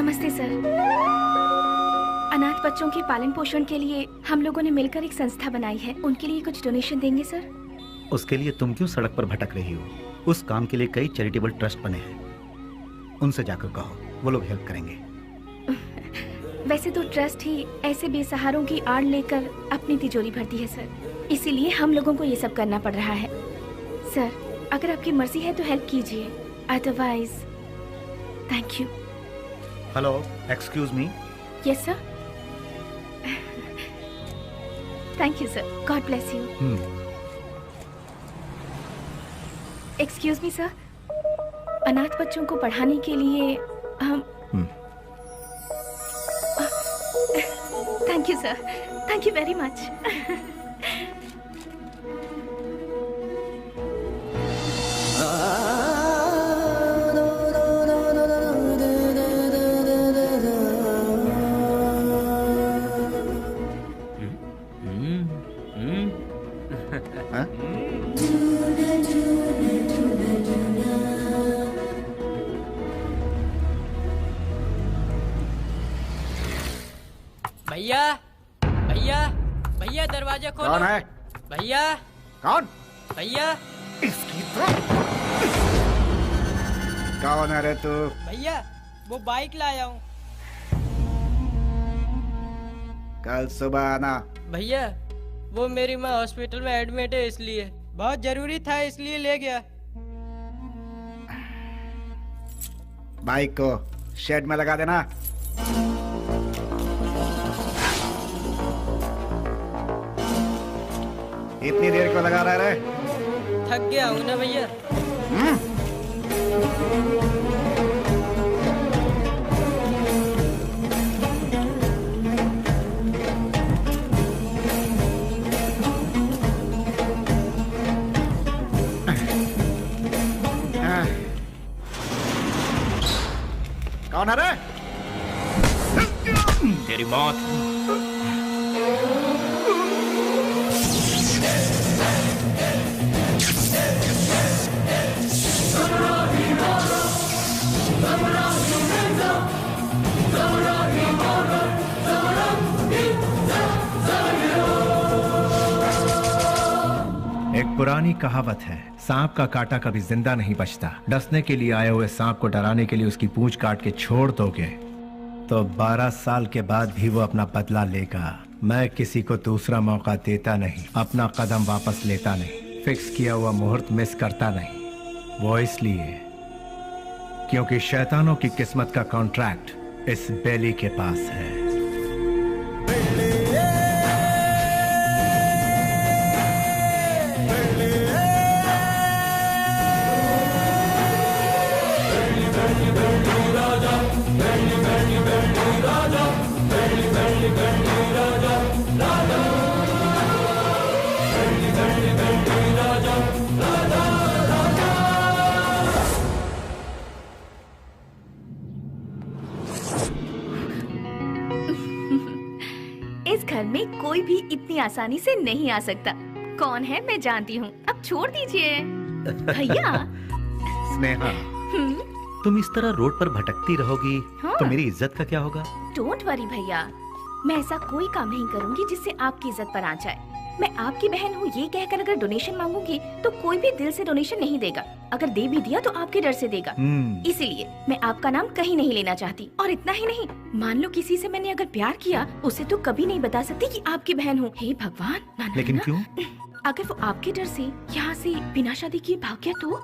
नमस्ते सर। अनाथ बच्चों के पालन पोषण के लिए हम लोगों ने मिलकर एक संस्था बनाई है। उनके लिए कुछ डोनेशन देंगे सर? उसके लिए तुम क्यों सड़क पर भटक रही हो? उस काम के लिए कई चैरिटेबल ट्रस्ट बने हैं, उनसे जाकर कहो, वो लोग हेल्प करेंगे। वैसे तो ट्रस्ट ही ऐसे बेसहारों की आड़ लेकर अपनी तिजोरी भरती है सर, इसीलिए हम लोगों को ये सब करना पड़ रहा है। सर, अगर आपकी मर्जी है तो हेल्प कीजिए, otherwise thank you. Hello, excuse me. Yes sir. Thank you sir, God bless you. Excuse me sir, अनाथ बच्चों को पढ़ाने के लिए हम thank you sir, thank you very much. भैया भैया भैया दरवाजा खोलो। कौन है? भैया। कौन? भैया। इसकी तो कौन है रे तू? भैया वो बाइक लाया हूँ। कल सुबह आना। भैया वो मेरी माँ हॉस्पिटल में एडमिट है, इसलिए बहुत जरूरी था, इसलिए ले गया। बाइक को शेड में लगा देना। इतनी देर क्यों लगा रहा है रे? थक गया हूँ ना भैया। कौन है रे? तेरी मौत। एक पुरानी कहावत है, सांप का काटा कभी जिंदा नहीं बचता। डसने के लिए आए हुए सांप को डराने के लिए उसकी पूंछ काट के छोड़ दोगे तो 12 साल के बाद भी वो अपना बदला लेगा। मैं किसी को दूसरा मौका देता नहीं, अपना कदम वापस लेता नहीं, फिक्स किया हुआ मुहूर्त मिस करता नहीं। वो इसलिए क्योंकि शैतानों की किस्मत का कॉन्ट्रैक्ट इस बेली के पास है। इस घर में कोई भी इतनी आसानी से नहीं आ सकता। कौन है मैं जानती हूँ, अब छोड़ दीजिए। भैया। स्नेहा, तुम इस तरह रोड पर भटकती रहोगी तो मेरी इज्जत का क्या होगा? डोंट वरी भैया, मैं ऐसा कोई काम नहीं करूंगी जिससे आपकी इज्जत पर आ जाए। मैं आपकी बहन हूँ ये कहकर अगर डोनेशन मांगूंगी तो कोई भी दिल से डोनेशन नहीं देगा। अगर दे भी दिया तो आपके डर से देगा। इसीलिए मैं आपका नाम कहीं नहीं लेना चाहती। और इतना ही नहीं, मान लो किसी से मैंने अगर प्यार किया, उसे तो कभी नहीं बता सकती कि आपकी बहन हूँ। हे भगवान, ना, लेकिन ना, क्यों? अगर वो आपके डर से यहाँ से बिना शादी किए भाग गया तो?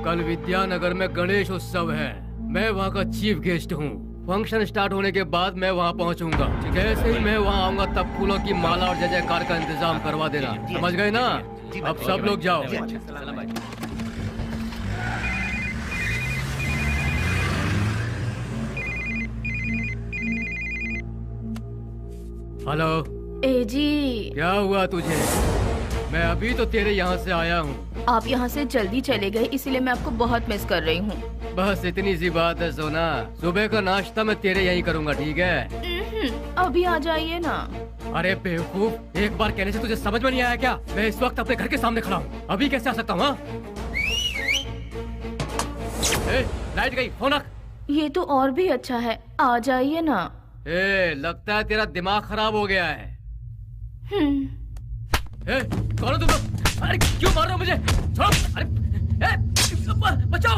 कल विद्यानगर में गणेश उत्सव है, मैं वहाँ का चीफ गेस्ट हूँ। फंक्शन स्टार्ट होने के बाद मैं वहाँ पहुँचूंगा। जैसे ही मैं वहाँ आऊंगा तब फूलों की माला और जय जयकार का इंतजाम करवा देना, समझ गए ना? अब सब लोग जाओ। हेलो। ए जी, क्या हुआ तुझे? मैं अभी तो तेरे यहाँ से आया हूँ। आप यहाँ से जल्दी चले गए, इसीलिए मैं आपको बहुत मिस कर रही हूँ। बस इतनी सी बात है सोना, सुबह का नाश्ता मैं तेरे यहीं करूँगा, ठीक है? अभी आ जाइए ना। अरे बेवकूफ, एक बार कहने से तुझे समझ में नहीं आया क्या? मैं इस वक्त अपने घर के सामने खड़ा हूँ, अभी कैसे आ सकता हूँ? लाइट गई, फोन रख। ये तो और भी अच्छा है, आ जाइए ना। लगता है तेरा दिमाग खराब हो गया है। कौन हो तुम लोग? अरे क्यों मार रहे हो मुझे? छोड़ो! अरे बचाओ!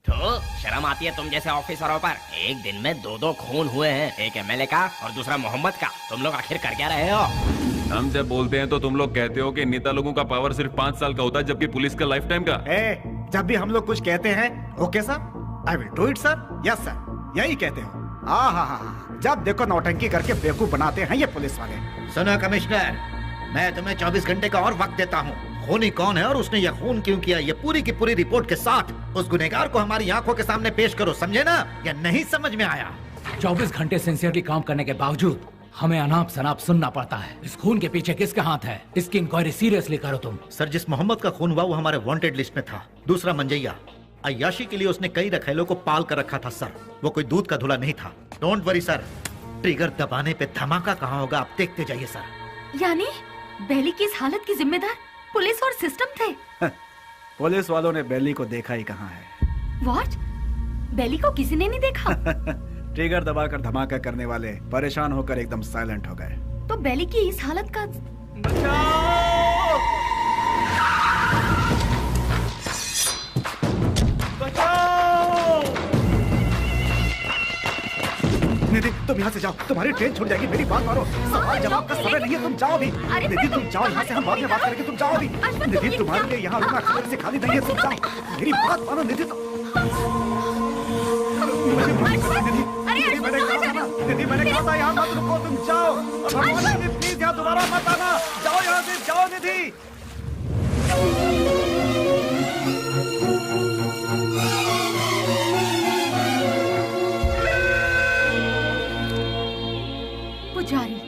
तो शर्म आती है तुम जैसे ऑफिसरों पर? एक दिन में 2 खून हुए हैं, एक एमएलए का और दूसरा मोहम्मद का। तुम लोग आखिर कर क्या रहे हो? हम जब बोलते हैं तो तुम लोग कहते हो कि नेता लोगों का पावर सिर्फ 5 साल का होता है, जबकि पुलिस का लाइफ टाइम का। जब भी हम लोग कुछ कहते हैं, okay sir, I will do it sir, yes sir, यही कहते हो। हाँ, जब देखो नौटंकी करके बेवकूफ बनाते हैं ये पुलिस वाले। सुनो कमिश्नर, मैं तुम्हें 24 घंटे का और वक्त देता हूँ। खूनी कौन है और उसने ये खून क्यों किया, ये पूरी की पूरी रिपोर्ट के साथ उस गुनहगार को हमारी आंखों के सामने पेश करो, समझे ना? या नहीं समझ में आया? 24 घंटे सिंसियरली काम करने के बावजूद हमें अनाप शनाप सुनना पड़ता है। इस खून के पीछे किसका हाथ है? इसकी इंक्वायरी सीरियसली करो तुम। सर, जिस मोहम्मद का खून हुआ वो हमारे वांटेड लिस्ट में था। दूसरा मंजैया, अय्याशी के लिए उसने कई रखेलों को पाल कर रखा था सर, वो कोई दूध का धुला नहीं था। डोंट वरी सर, ट्रिगर दबाने पे धमाका कहाँ होगा आप देखते जाइए सर। यानी बेली की इस हालत की जिम्मेदार पुलिस और सिस्टम थे? पुलिस वालों ने बेली को देखा ही कहाँ है। व्हाट? बेली को किसी ने नहीं देखा? ट्रिगर दबाकर धमाका करने वाले परेशान होकर एकदम साइलेंट हो गए। तो बेली की इस हालत का निधि, तुम यहाँ से जाओ, तुम्हारी ट्रेन छूट जाएगी। मेरी बात मानो, सवाल जवाब का समय नहीं है, तुम जाओ भी। निधि तुम जाओ यहाँ से, हम बाद में बात करेंगे, तुम जाओ भी। निधि तुम्हारे लिए यहाँ रुकना खबर से खाली नहीं है, तुम जाओ। मेरी बात मानो निधि। निधि मैंने कहा था यहाँ मत रुको, तुम जाओ। निधि प्लीज यहाँ दोबारा मत आना, जाओ यहाँ से, जाओ निधि। पुजारी,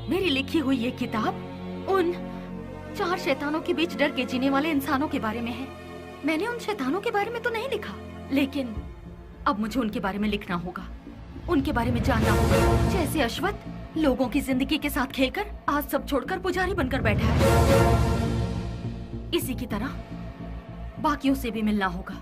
मेरी लिखी हुई ये किताब उन 4 शैतानों के बीच डर के जीने वाले इंसानों के बारे में है। मैंने उन शैतानों के बारे में तो नहीं लिखा, लेकिन अब मुझे उनके बारे में लिखना होगा, उनके बारे में जानना होगा। जैसे अश्वत्थ लोगों की जिंदगी के साथ खेलकर आज सब छोड़कर पुजारी बनकर बैठा है, इसी की तरह बाकियों से भी मिलना होगा।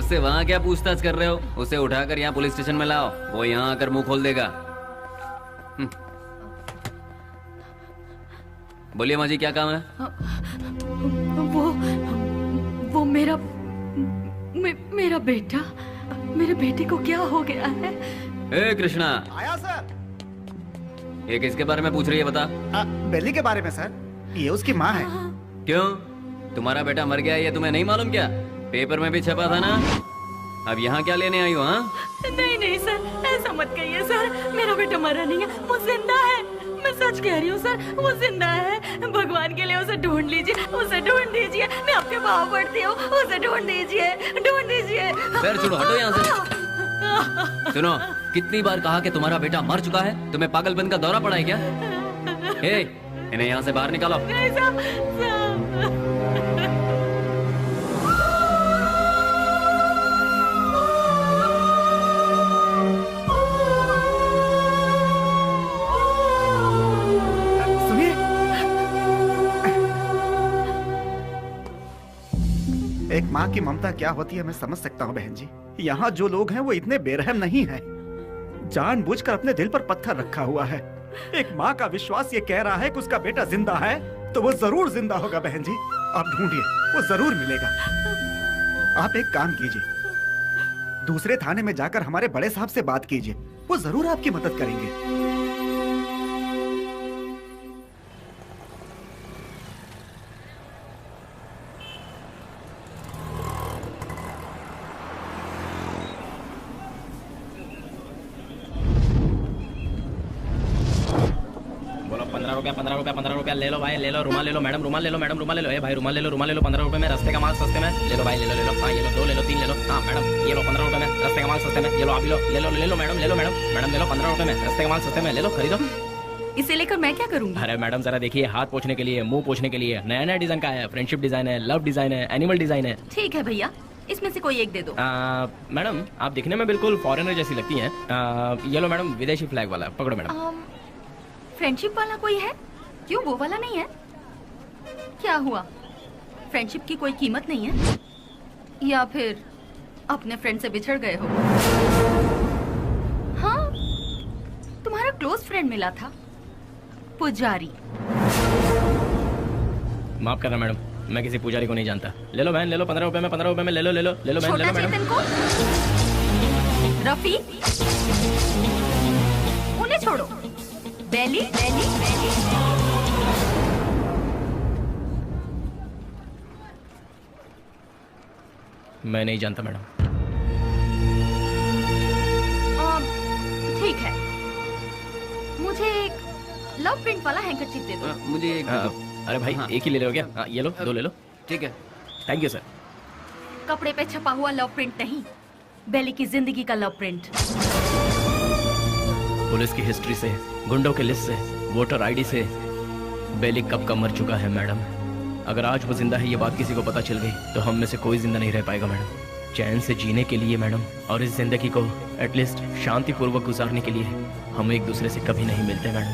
उससे वहाँ क्या पूछताछ कर रहे हो? उसे उठाकर यहाँ पुलिस स्टेशन में लाओ, वो यहाँ आकर मुंह खोल देगा। बोलिए माँ जी, क्या काम है? वो मेरा बेटा, मेरे बेटे को क्या हो गया है? ए कृष्णा, आया सर। ये किसके बारे में पूछ रही है बता? बेली के बारे में सर, ये उसकी माँ है। क्यों, तुम्हारा बेटा मर गया ये तुम्हें नहीं मालूम क्या? पेपर में भी छपा था ना। अब यहाँ क्या लेने आई हो? हाँ नहीं सर, ऐसा मत कहिए सर, मेरा बेटा मरा नहीं है, वो जिंदा है। मैं सच कह रही हूँ सर, वो जिंदा है। भगवान के लिए उसे ढूंढ लीजिए, उसे ढूंढ दीजिए, मैं आपके पाँव पड़ती हूँ, उसे ढूंढ दीजिए, ढूंढ दीजिए। पैर छोड़ो, हटो यहाँ से। सुनो, कितनी बार कहा कि तुम्हारा बेटा मर चुका है? तुम्हें पागलपन का दौरा पड़ा है क्या? इन्हें यहाँ से बाहर निकालो। एक माँ की ममता क्या होती है मैं समझ सकता हूँ बहन जी। यहाँ जो लोग हैं वो इतने बेरहम नहीं हैं। जानबूझकर अपने दिल पर पत्थर रखा हुआ है। एक माँ का विश्वास ये कह रहा है कि उसका बेटा जिंदा है, तो वो जरूर जिंदा होगा बहन जी। आप ढूंढिए, वो जरूर मिलेगा। आप एक काम कीजिए, दूसरे थाने में जाकर हमारे बड़े साहब से बात कीजिए, वो जरूर आपकी मदद करेंगे। ₹15 ले लो भाई, ले लो। रुमाल ले लो मैडम, रुमाल ले लो मैडम, रुमाल ले लो। भाई रुमाल ले लो, रुमाल ले लो। ₹15 में रस्ते का माल सस्ते में ले लो भाई, ले लो। हाँ ये लो, 2 ले लो, 3 ले लो। हाँ मैडम ये लो, ₹15 में रस्ते का माल सस्ते में। ये लो, आप लो, ले लो मैडम, ले लो मैडम, ले लो। ₹15 में रस्ते का माल सस्ते में ले लो, खरीदो। इसे लेकर मैं क्या करूँगी? अरे मैडम जरा देखिए, हाथ पोंछने के लिए, मुंह पोंछने के लिए नया नया डिजाइन का है। फ्रेंडशिप डिजाइन है, लव डिजाइन है, एनिमल डिजाइन है। ठीक है भैया, इसमें से कोई एक दे दो। मैडम आप दिखने में बिल्कुल फॉरेनर जैसी लगती हैं। ये लो मैडम, विदेशी फ्लैग वाला, पकड़ो मैडम। फ्रेंडशिप वाला कोई है? क्यों, वो वाला नहीं है? क्या हुआ, फ्रेंडशिप की कोई कीमत नहीं है? या फिर अपने फ्रेंड से बिछड़ गए हो? हाँ, तुम्हारा क्लोज फ्रेंड मिला था, पुजारी। माफ करना मैडम, मैं किसी पुजारी को नहीं जानता। ले लो बहन, ले लो। ₹15 में, ₹15 में ले लो, ले लो, ले लो बहन, ले लो मैडम। रफी, उन्हें छोड़ो। बेली, बेली, बेली। मैं नहीं जानता मैडम। ठीक है, मुझे एक लव प्रिंट वाला हैंकरचीफ दे दो। मुझे एक अरे भाई एक ही ले लो क्या? ये लो, 2 ले लो। ठीक है, थैंक यू सर। कपड़े पे छपा हुआ लव प्रिंट नहीं, बेली की जिंदगी का लव प्रिंट। पुलिस की हिस्ट्री से, गुंडों के लिस्ट से, वोटर आईडी से बेली कब का मर चुका है मैडम। अगर आज वो जिंदा है ये बात किसी को पता चल गई तो हम में से कोई जिंदा नहीं रह पाएगा मैडम। चैन से जीने के लिए मैडम, और इस जिंदगी को एटलीस्ट शांतिपूर्वक गुजारने के लिए हम एक दूसरे से कभी नहीं मिलते मैडम।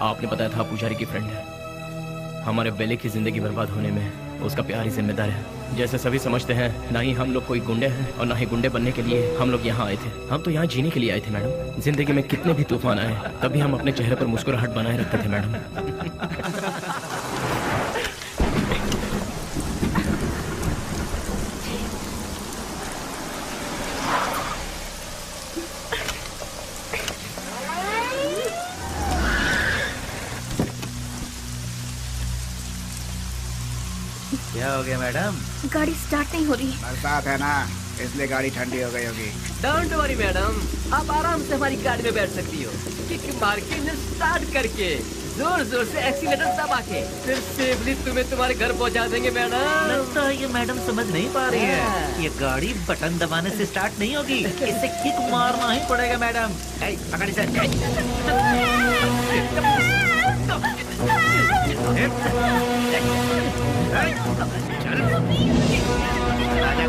आपने बताया था पुजारी की फ्रेंड है। हमारे बेली की जिंदगी बर्बाद होने में उसका प्यार ही जिम्मेदार है। जैसे सभी समझते हैं, ना ही हम लोग कोई गुंडे हैं और ना ही गुंडे बनने के लिए हम लोग यहाँ आए थे। हम तो यहाँ जीने के लिए आए थे मैडम। जिंदगी में कितने भी तूफान आए तभी हम अपने चेहरे पर मुस्कुराहट बनाए रखते थे मैडम। क्या हो गया मैडम? गाड़ी स्टार्ट नहीं हो रही। बरसात है ना, इसलिए गाड़ी ठंडी हो गई होगी। डोंट वरी मैडम, आप आराम से हमारी गाड़ी में बैठ सकती हो। किक मार के इंजन स्टार्ट करके जोर जोर से एक्सीलेटर दबा के फिर सेफली तुम्हें तुम्हारे घर पहुंचा देंगे मैडम। लगता है ये मैडम समझ नहीं पा रही है। ये गाड़ी बटन दबाने से स्टार्ट नहीं होगी, इसे किक मारना ही पड़ेगा मैडम। पकड़ इसे।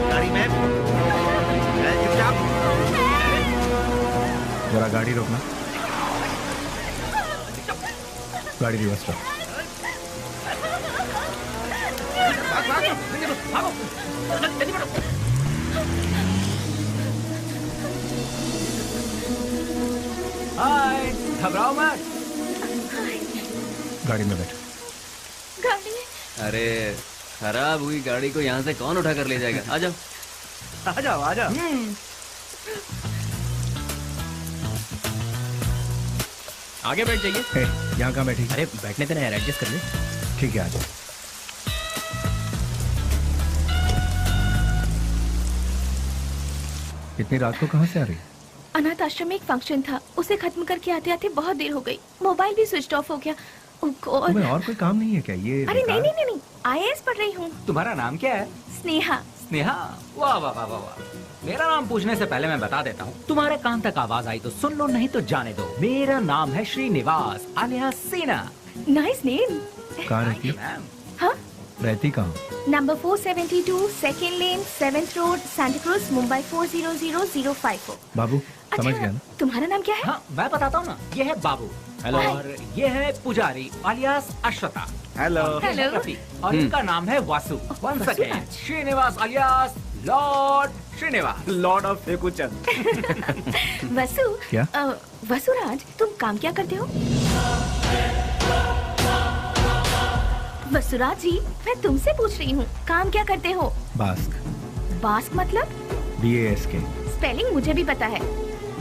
गाड़ी में जरा गाड़ी रोकना, गाड़ी रिवर्स करो। हाय, घबराओ मत। गाड़ी में बैठो। गाड़ी? अरे खराब हुई गाड़ी को यहाँ से कौन उठा कर ले जाएगा? आ जाओ आ जाओ आ जाओ। आगे बैठ जाइए। यहाँ कहाँ बैठी? अरे बैठने देना यार, एडजस्ट कर ले। ठीक है, आ जाओ। इतनी रात को कहाँ से आ रही? अनाथ आश्रम में एक फंक्शन था, उसे खत्म करके आते आते बहुत देर हो गई। मोबाइल भी स्विच ऑफ हो गया। ओह गॉड। तुम्हें और कोई काम नहीं है क्या? ये अरे नहीं नहीं नहीं, IAS पढ़ रही हूँ। तुम्हारा नाम क्या है? स्नेहा। स्नेहा? वाह वाह वाह वाह वाह। मेरा नाम पूछने से पहले मैं बता देता हूँ, तुम्हारे कान तक आवाज आई तो सुन लो, नहीं तो जाने दो। मेरा नाम है श्रीनिवास alias सीना। Nice name. कहाँ रहती? हाँ? रहती कहाँ? नंबर 472 सेकेंड लेन 7th road Santa cruise Mumbai 400054। बाबू समझ गया ना? तुम्हारा नाम क्या है? हाँ मैं बताता हूँ ना, ये है बाबू। हेलो। और ये है पुजारी alias अश्वता। हेलो। हेलो। और इनका नाम है Vasu. Once again Srinivas alias lord Srinivas. Lord of Fekuchand. Vasu. क्या? वसुराज, तुम काम क्या करते हो? वसुराज जी, मैं तुमसे पूछ रही हूँ, काम क्या करते हो? बास्क। बास्क मतलब? BASK। स्पेलिंग मुझे भी पता है।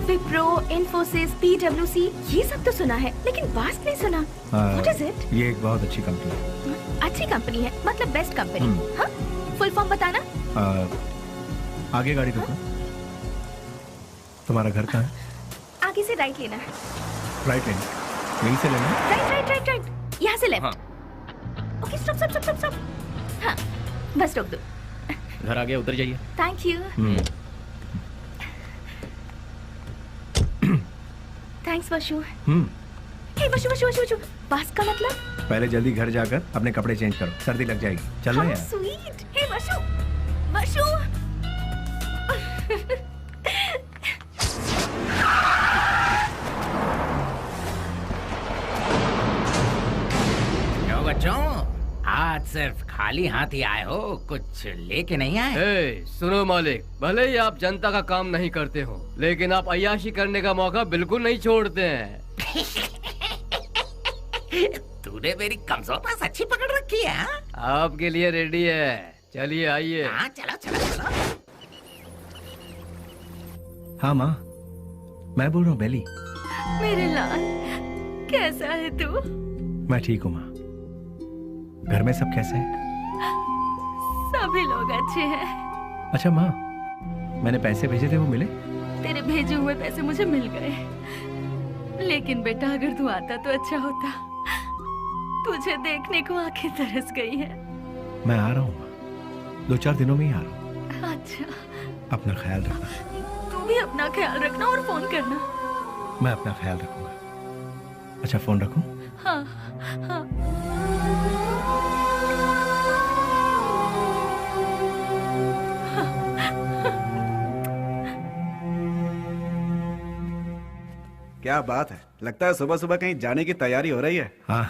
विप्रो, इन्फोसिस, PwC, ये सब तो सुना है, लेकिन बास्क नहीं सुना। What is it? ये एक बहुत अच्छी कंपनी है। अच्छी कंपनी है, मतलब बेस्ट कंपनी। हाँ? फुल फॉर्म बताना। आगे गाड़ी रोको। तुम्हारा घर कहाँ है? आगे से राइट लेना है। राइट लेना? यहीं से लेना? राइट राइट राइट राइट, यहाँ से left. Okay stop stop stop stop. हाँ, बस रोक दो। घर आ गया, उतर जाइए। Thank you. थैंक्स वशु। हे वशु वशु वशु वशु, बास का मतलब? पहले जल्दी घर जाकर अपने कपड़े चेंज करो, सर्दी लग जाएगी। चल रहे हैं। स्वीट। हे वशु वशु। क्यों बच्चों, आज सिर्फ खाली हाथ ही आए हो, कुछ लेके नहीं आए? सुनो मालिक, भले ही आप जनता का काम नहीं करते हो, लेकिन आप अय्याशी करने का मौका बिल्कुल नहीं छोड़ते हैं। तूने मेरी कमजोर पास अच्छी पकड़ रखी है। हाँ? आपके लिए रेडी है, चलिए आइए। हाँ चलो चलो चलो। हाँ माँ, मैं बोल रहा हूँ बेली। मेरे लाल, कैसा है तू? मैं ठीक हूँ माँ। घर में सब कैसे हैं? सभी लोग अच्छे हैं। अच्छा माँ, मैंने पैसे भेजे थे, वो मिले? तेरे भेजे हुए पैसे मुझे मिल गए, लेकिन बेटा अगर तू आता तो अच्छा होता। तुझे देखने को आंखें तरस गई है। मैं आ रहा हूँ माँ, 2-4 दिनों में ही आ रहा हूँ। अच्छा, अपना ख्याल रखना। तू भी अपना ख्याल रखना और फोन करना। मैं अपना ख्याल रखूंगा। अच्छा फोन रखूं? हाँ हाँ। क्या बात है, लगता है सुबह सुबह कहीं जाने की तैयारी हो रही है। हाँ।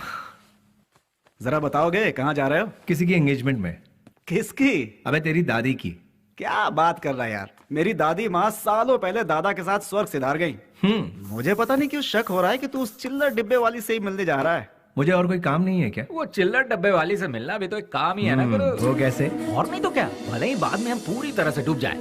जरा बताओगे कहाँ जा रहे हो? किसी की एंगेजमेंट में। किसकी? अबे तेरी दादी की। क्या बात कर रहा है यार, मेरी दादी माँ सालों पहले दादा के साथ स्वर्ग सिधार गई। मुझे पता नहीं क्यों शक हो रहा है कि तू उस चिल्लर डिब्बे वाली से ही मिलने जा रहा है। मुझे और कोई काम नहीं है क्या? वो चिल्लर डब्बे वाली से मिलना भी तो एक काम ही है ना गुरु। वो कैसे? और नहीं तो क्या, भले ही बाद में हम पूरी तरह से डूब जाए,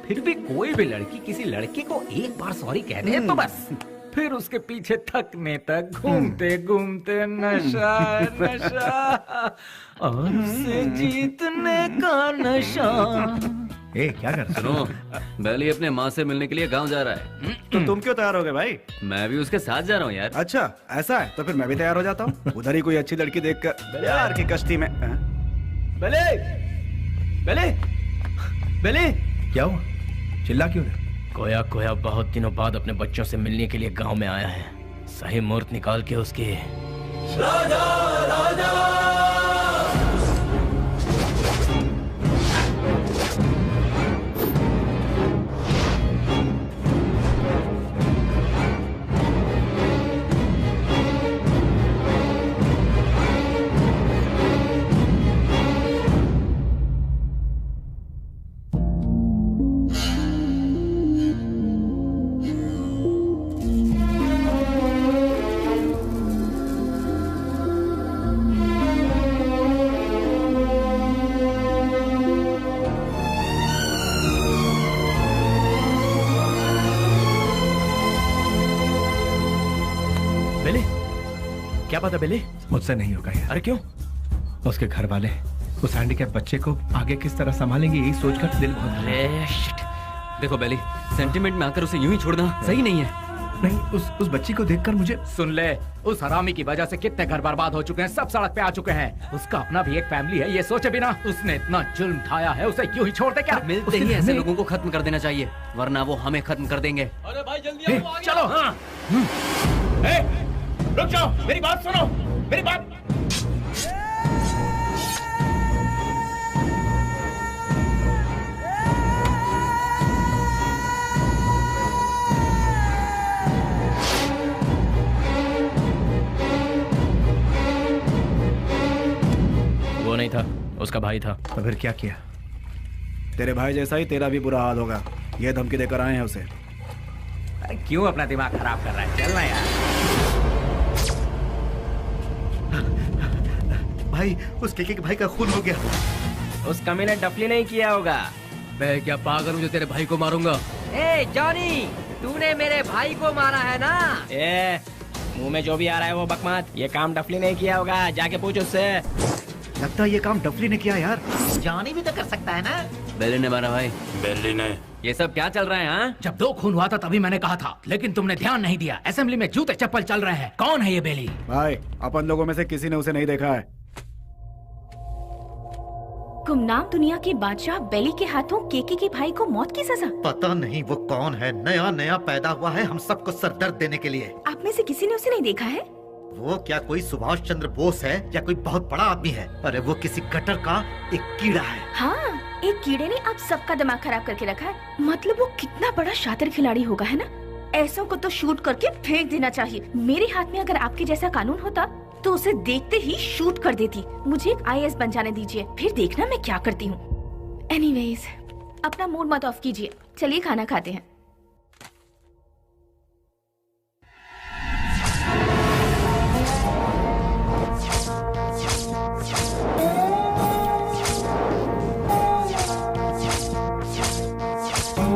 फिर भी कोई भी लड़की किसी लड़के को एक बार सॉरी कह दे तो बस फिर उसके पीछे थकने तक घूमते घूमते नशा नशा और उसे जीतने का नशा। ए क्या कर? सुनो, बैली अपने माँ से मिलने के लिए गांव जा रहा है। तो तुम क्यों तैयार हो गए भाई? मैं भी उसके साथ जा रहा हूँ यार। अच्छा ऐसा है, तो फिर मैं भी तैयार हो जाता हूँ। उधर ही कोई अच्छी लड़की देखकर प्यार की कश्ती में। बेले, बेले, बेले, क्या हुआ? चिल्ला क्यों रहे? कोया कोया बहुत दिनों बाद अपने बच्चों से मिलने के लिए गांव में आया है। सही मुहूर्त निकाल के उसके राजा राजा क्या पता बेली? मुझसे नहीं होगा यार। अरे क्यों? उसके घर वाले उस हैंडीकैप बच्चे को आगे किस तरह संभालेंगे यही सोचकर दिल बहुत। अरे शिट। देखो बेली, सेंटिमेंट में आकर उसे यूं ही छोड़ना सही नहीं है। नहीं, उस बच्ची को देखकर मुझे। सुन ले, उस हरामी की वजह से कितने घर बर्बाद हो चुके हैं, सब सड़क पे आ चुके हैं। उसका अपना भी एक फैमिली है, ये सोचे बिना उसने इतना जुल्म ढाया है, उसे यूं ही छोड़ते क्या? मिलते ही ऐसे लोगों को खत्म कर देना चाहिए, वरना वो हमें खत्म कर देंगे। अरे भाई जल्दी आओ, चलो। हाँ रुक जाओ, मेरी बात सुनो, मेरी बात। वो नहीं था, उसका भाई था। तो फिर क्या किया? तेरे भाई जैसा ही तेरा भी बुरा हाल होगा, ये धमकी देकर आए हैं उसे। अरे क्यों अपना दिमाग खराब कर रहा है? चलना यार। भाई, उस केके के भाई का खून हो गया। उस कमी ने डफली नहीं किया होगा। मैं क्या पागल हूँ जो तेरे भाई को मारूंगा? ए जॉनी, तूने मेरे भाई को मारा है ना? ए, मुंह में जो भी आ रहा है वो बकवास। ये काम डफली नहीं किया होगा, जाके पूछ उससे। लगता है ये काम डफली ने किया यार। जॉनी भी तो कर सकता है ना। बेली ने मारा भाई। बेली ने। ये सब क्या चल रहा है? हाँ, जब 2 खून हुआ था तभी मैंने कहा था, लेकिन तुमने ध्यान नहीं दिया। असेंबली में जूते चप्पल चल रहे हैं। कौन है ये बेली? भाई, अपन लोगों में से किसी ने उसे नहीं देखा है। गुमनाम दुनिया के बादशाह बेली के हाथों केके के भाई को मौत की सजा। पता नहीं वो कौन है, नया नया पैदा हुआ है हम सबको सरदर्द देने के लिए। आप में से किसी ने उसे नहीं देखा है? वो क्या कोई सुभाष चंद्र बोस है या कोई बहुत बड़ा आदमी है? अरे वो किसी गटर का एक कीड़ा है। हाँ, एक कीड़े ने आप सबका दिमाग खराब करके रखा है। मतलब वो कितना बड़ा शातिर खिलाड़ी होगा, है ना? ऐसों को तो शूट करके फेंक देना चाहिए। मेरे हाथ में अगर आपके जैसा कानून होता तो उसे देखते ही शूट कर देती। मुझे एक IAS बन जाने दीजिए, फिर देखना मैं क्या करती हूँ। एनीवेज, अपना मूड मत ऑफ कीजिए, चलिए खाना खाते हैं।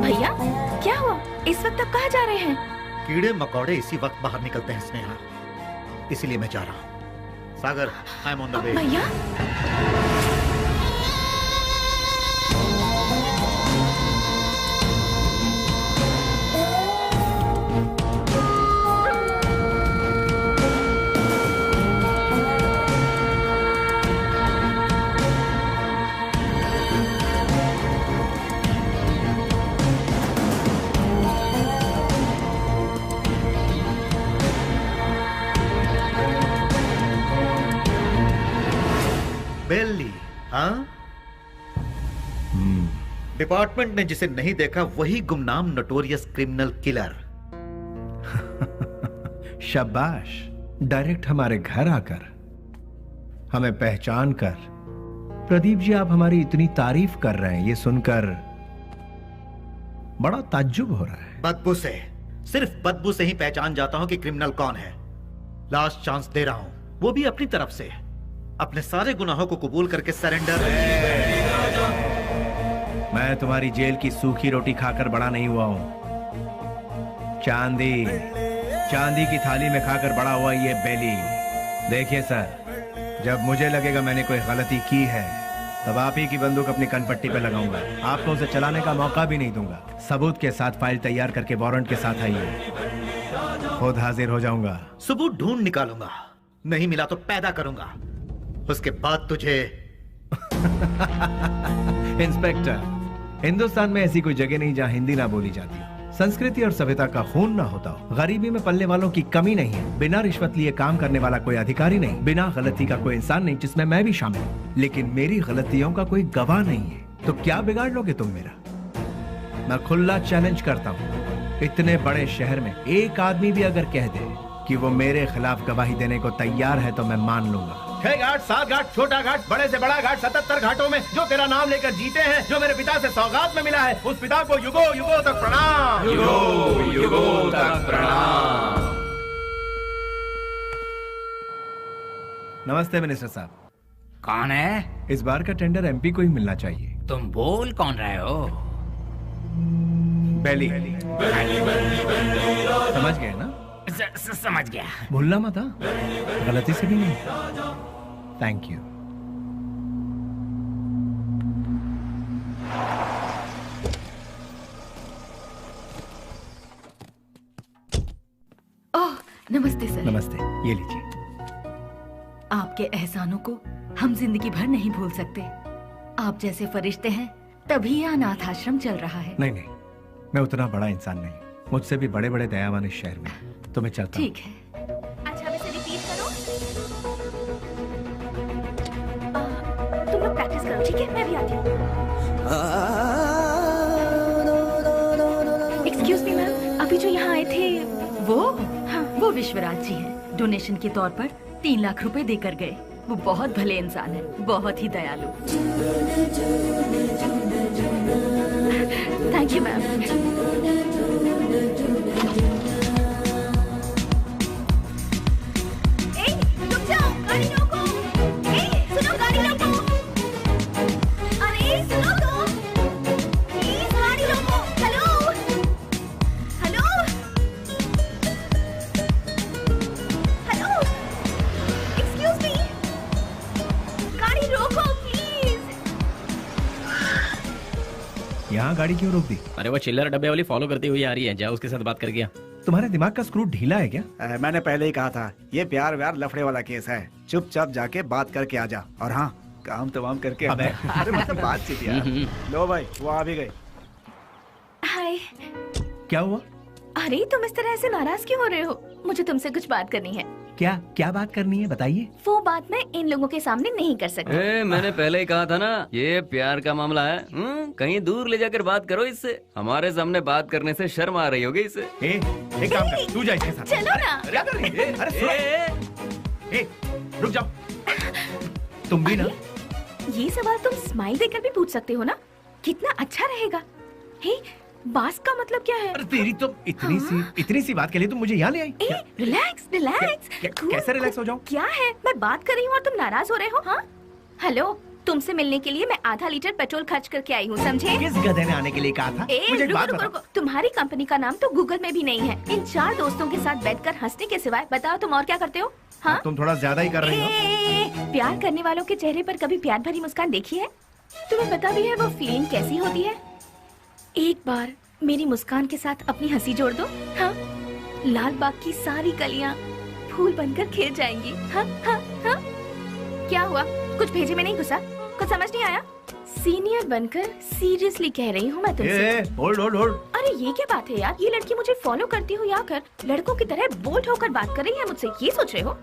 भैया, क्या हुआ? इस वक्त आप कहाँ जा रहे हैं? कीड़े मकोड़े इसी वक्त बाहर निकलते हैं स्नेहा, इसीलिए मैं जा रहा हूँ। Sagar, I am on the way. भैया, बेली, हाँ? डिपार्टमेंट ने जिसे नहीं देखा वही गुमनाम नोटोरियस क्रिमिनल किलर। शाबाश, डायरेक्ट हमारे घर आकर हमें पहचान कर। प्रदीप जी, आप हमारी इतनी तारीफ कर रहे हैं, ये सुनकर बड़ा ताज्जुब हो रहा है। बदबू से, सिर्फ बदबू से ही पहचान जाता हूं कि क्रिमिनल कौन है। लास्ट चांस दे रहा हूं, वो भी अपनी तरफ से। अपने सारे गुनाहों को कबूल करके सरेंडर। मैं तुम्हारी जेल की सूखी रोटी खाकर बड़ा नहीं हुआ हूं। चांदी की थाली में खाकर बड़ा हुआ ये बेली। देखिए सर, जब मुझे लगेगा मैंने कोई गलती की है तब आप ही की बंदूक अपनी कनपट्टी पे लगाऊंगा। आपको उसे चलाने का मौका भी नहीं दूंगा। सबूत के साथ फाइल तैयार करके वारंट के साथ आइए, खुद हाजिर हो जाऊंगा। सबूत ढूंढ निकालूंगा, नहीं मिला तो पैदा करूंगा, उसके बाद तुझे। इंस्पेक्टर, हिंदुस्तान में ऐसी कोई जगह नहीं जहां हिंदी ना बोली जाती हो, संस्कृति और सभ्यता का खून ना होता हो, गरीबी में पलने वालों की कमी नहीं है, बिना रिश्वत लिए काम करने वाला कोई अधिकारी नहीं, बिना गलती का कोई इंसान नहीं, जिसमें मैं भी शामिल हूँ। लेकिन मेरी गलतियों का कोई गवाह नहीं है, तो क्या बिगाड़ लोगे तुम मेरा? मैं खुला चैलेंज करता हूँ, इतने बड़े शहर में एक आदमी भी अगर कह दे कि वो मेरे खिलाफ गवाही देने को तैयार है तो मैं मान लूंगा। 6 घाट, 7 घाट, छोटा घाट, बड़े से बड़ा घाट, 77 घाटों में जो तेरा नाम लेकर जीते हैं, जो मेरे पिता से सौगात में मिला है, उस पिता को युगों युगों तक प्रणाम। युगों युगों तक प्रणाम। नमस्ते मिनिस्टर साहब। कौन है? इस बार का टेंडर MP को ही मिलना चाहिए। तुम बोल कौन रहे हो? बेली। समझ गए ना? समझ गया। भूलना मत, हाँ? गलती से भी नहीं। Thank you. ओह, नमस्ते सर। नमस्ते, ये लीजिए। आपके एहसानों को हम जिंदगी भर नहीं भूल सकते। आप जैसे फरिश्ते हैं तभी यह अनाथ आश्रम चल रहा है। नहीं नहीं, मैं उतना बड़ा इंसान नहीं, मुझसे भी बड़े बड़े दयावान इस शहर में, तो मैं चलता हूँ। ठीक है। अच्छा, वैसे रिपीट करो। तुम लोग प्रैक्टिस करो, ठीक है? मैं भी आती हूँ। एक्सक्यूज मी मैम, अभी जो यहाँ आए थे वो? हाँ, वो विश्वराज जी हैं। डोनेशन के तौर पर 3 लाख रुपए देकर गए। वो बहुत भले इंसान है, बहुत ही दयालु। Thank you ma'am. रुक जाओ, गाड़ी रोको। सुनो, गाड़ी रोको। अरे सुनो तो, प्लीज गाड़ी रोको। Hello hello hello, excuse me, गाड़ी रोको प्लीज। यहाँ गाड़ी क्यों रोक दी? अरे वो चिल्लर डब्बे वाली फॉलो करती हुई आ रही है, जाओ उसके साथ बात करके आ। तुम्हारे दिमाग का स्क्रू ढीला है क्या? मैंने पहले ही कहा था, ये प्यार व्यार लफड़े वाला केस है। चुपचाप जाके बात करके आ जा, और हाँ, काम तमाम करके। अबे। अरे मतलब बातचीत यार। लो भाई, वो आ भी गए। हाय। क्या हुआ? अरे तुम इस तरह से नाराज क्यों हो रहे हो? मुझे तुमसे कुछ बात करनी है। क्या क्या बात करनी है, बताइए। वो बात मैं इन लोगों के सामने नहीं कर सकती। मैंने पहले ही कहा था ना, ये प्यार का मामला है। कहीं दूर ले जाकर बात करो इससे। हमारे सामने बात करने से शर्म आ रही होगी इससे। एक काम कर, तू जा इसके साथ। चलो ना। क्या कर रही है? अरे सुनो, रुक जाओ। तुम भी ना। ये सवाल तुम स्माइल देकर भी पूछ सकते हो ना? कितना अच्छा रहेगा। हे, बास का मतलब क्या है? अरे तेरी तो इतनी सी बात के लिए तुम मुझे यहाँ ले आई। Relax relax. कैसे रिलैक्स हो जाऊं? क्या है, मैं बात कर रही हूँ और तुम नाराज हो रहे हो? हाँ, हेलो, तुमसे मिलने के लिए मैं आधा लीटर पेट्रोल खर्च करके आई हूँ, समझे? किस गधे ने आने के लिए कहा था? मुझे एक बात बताओ। रुको, तुम्हारी कंपनी का नाम तो गूगल में भी नहीं है। इन 4 दोस्तों के साथ बैठकर हंसने के सिवाय बताओ तुम और क्या करते हो? हाँ, तुम थोड़ा ज्यादा ही कर रही हो। प्यार करने वालों के चेहरे पर कभी प्यार भरी मुस्कान देखी है? तुम्हें पता भी है वो फीलिंग कैसी होती है? एक बार मेरी मुस्कान के साथ अपनी हंसी जोड़ दो। हाँ, लाल बाग की सारी कलियां फूल बनकर खिल जाएंगी। हाँ हाँ हाँ। क्या हुआ, कुछ भेजे में नहीं घुसा? कुछ समझ नहीं आया? सीनियर बनकर सीरियसली कह रही हूँ मैं तुमसे। Hold hold hold. अरे ये क्या बात है यार, ये लड़की मुझे फॉलो करती हो या कर लड़कों की तरह बोल्ड होकर बात कर रही है मुझसे, ये सोच रहे हो?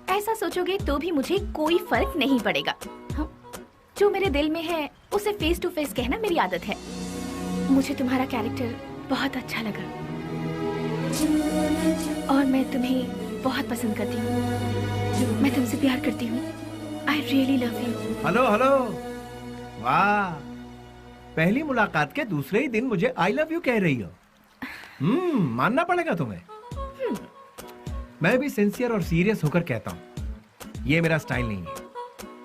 ऐसा सोचोगे तो भी मुझे कोई फर्क नहीं पड़ेगा। हाँ? जो मेरे दिल में है उसे फेस टू फेस कहना मेरी आदत है। मुझे तुम्हारा कैरेक्टर बहुत अच्छा लगा और मैं तुम्हें बहुत पसंद करती हूँ। मैं तुमसे प्यार करती हूँ। I really love you। Hello hello, वाह, पहली मुलाकात के दूसरे ही दिन मुझे I love you कह रही हो। मानना पड़ेगा तुम्हें। मैं भी सिंसियर और सीरियस होकर कहता हूँ, ये मेरा स्टाइल नहीं है।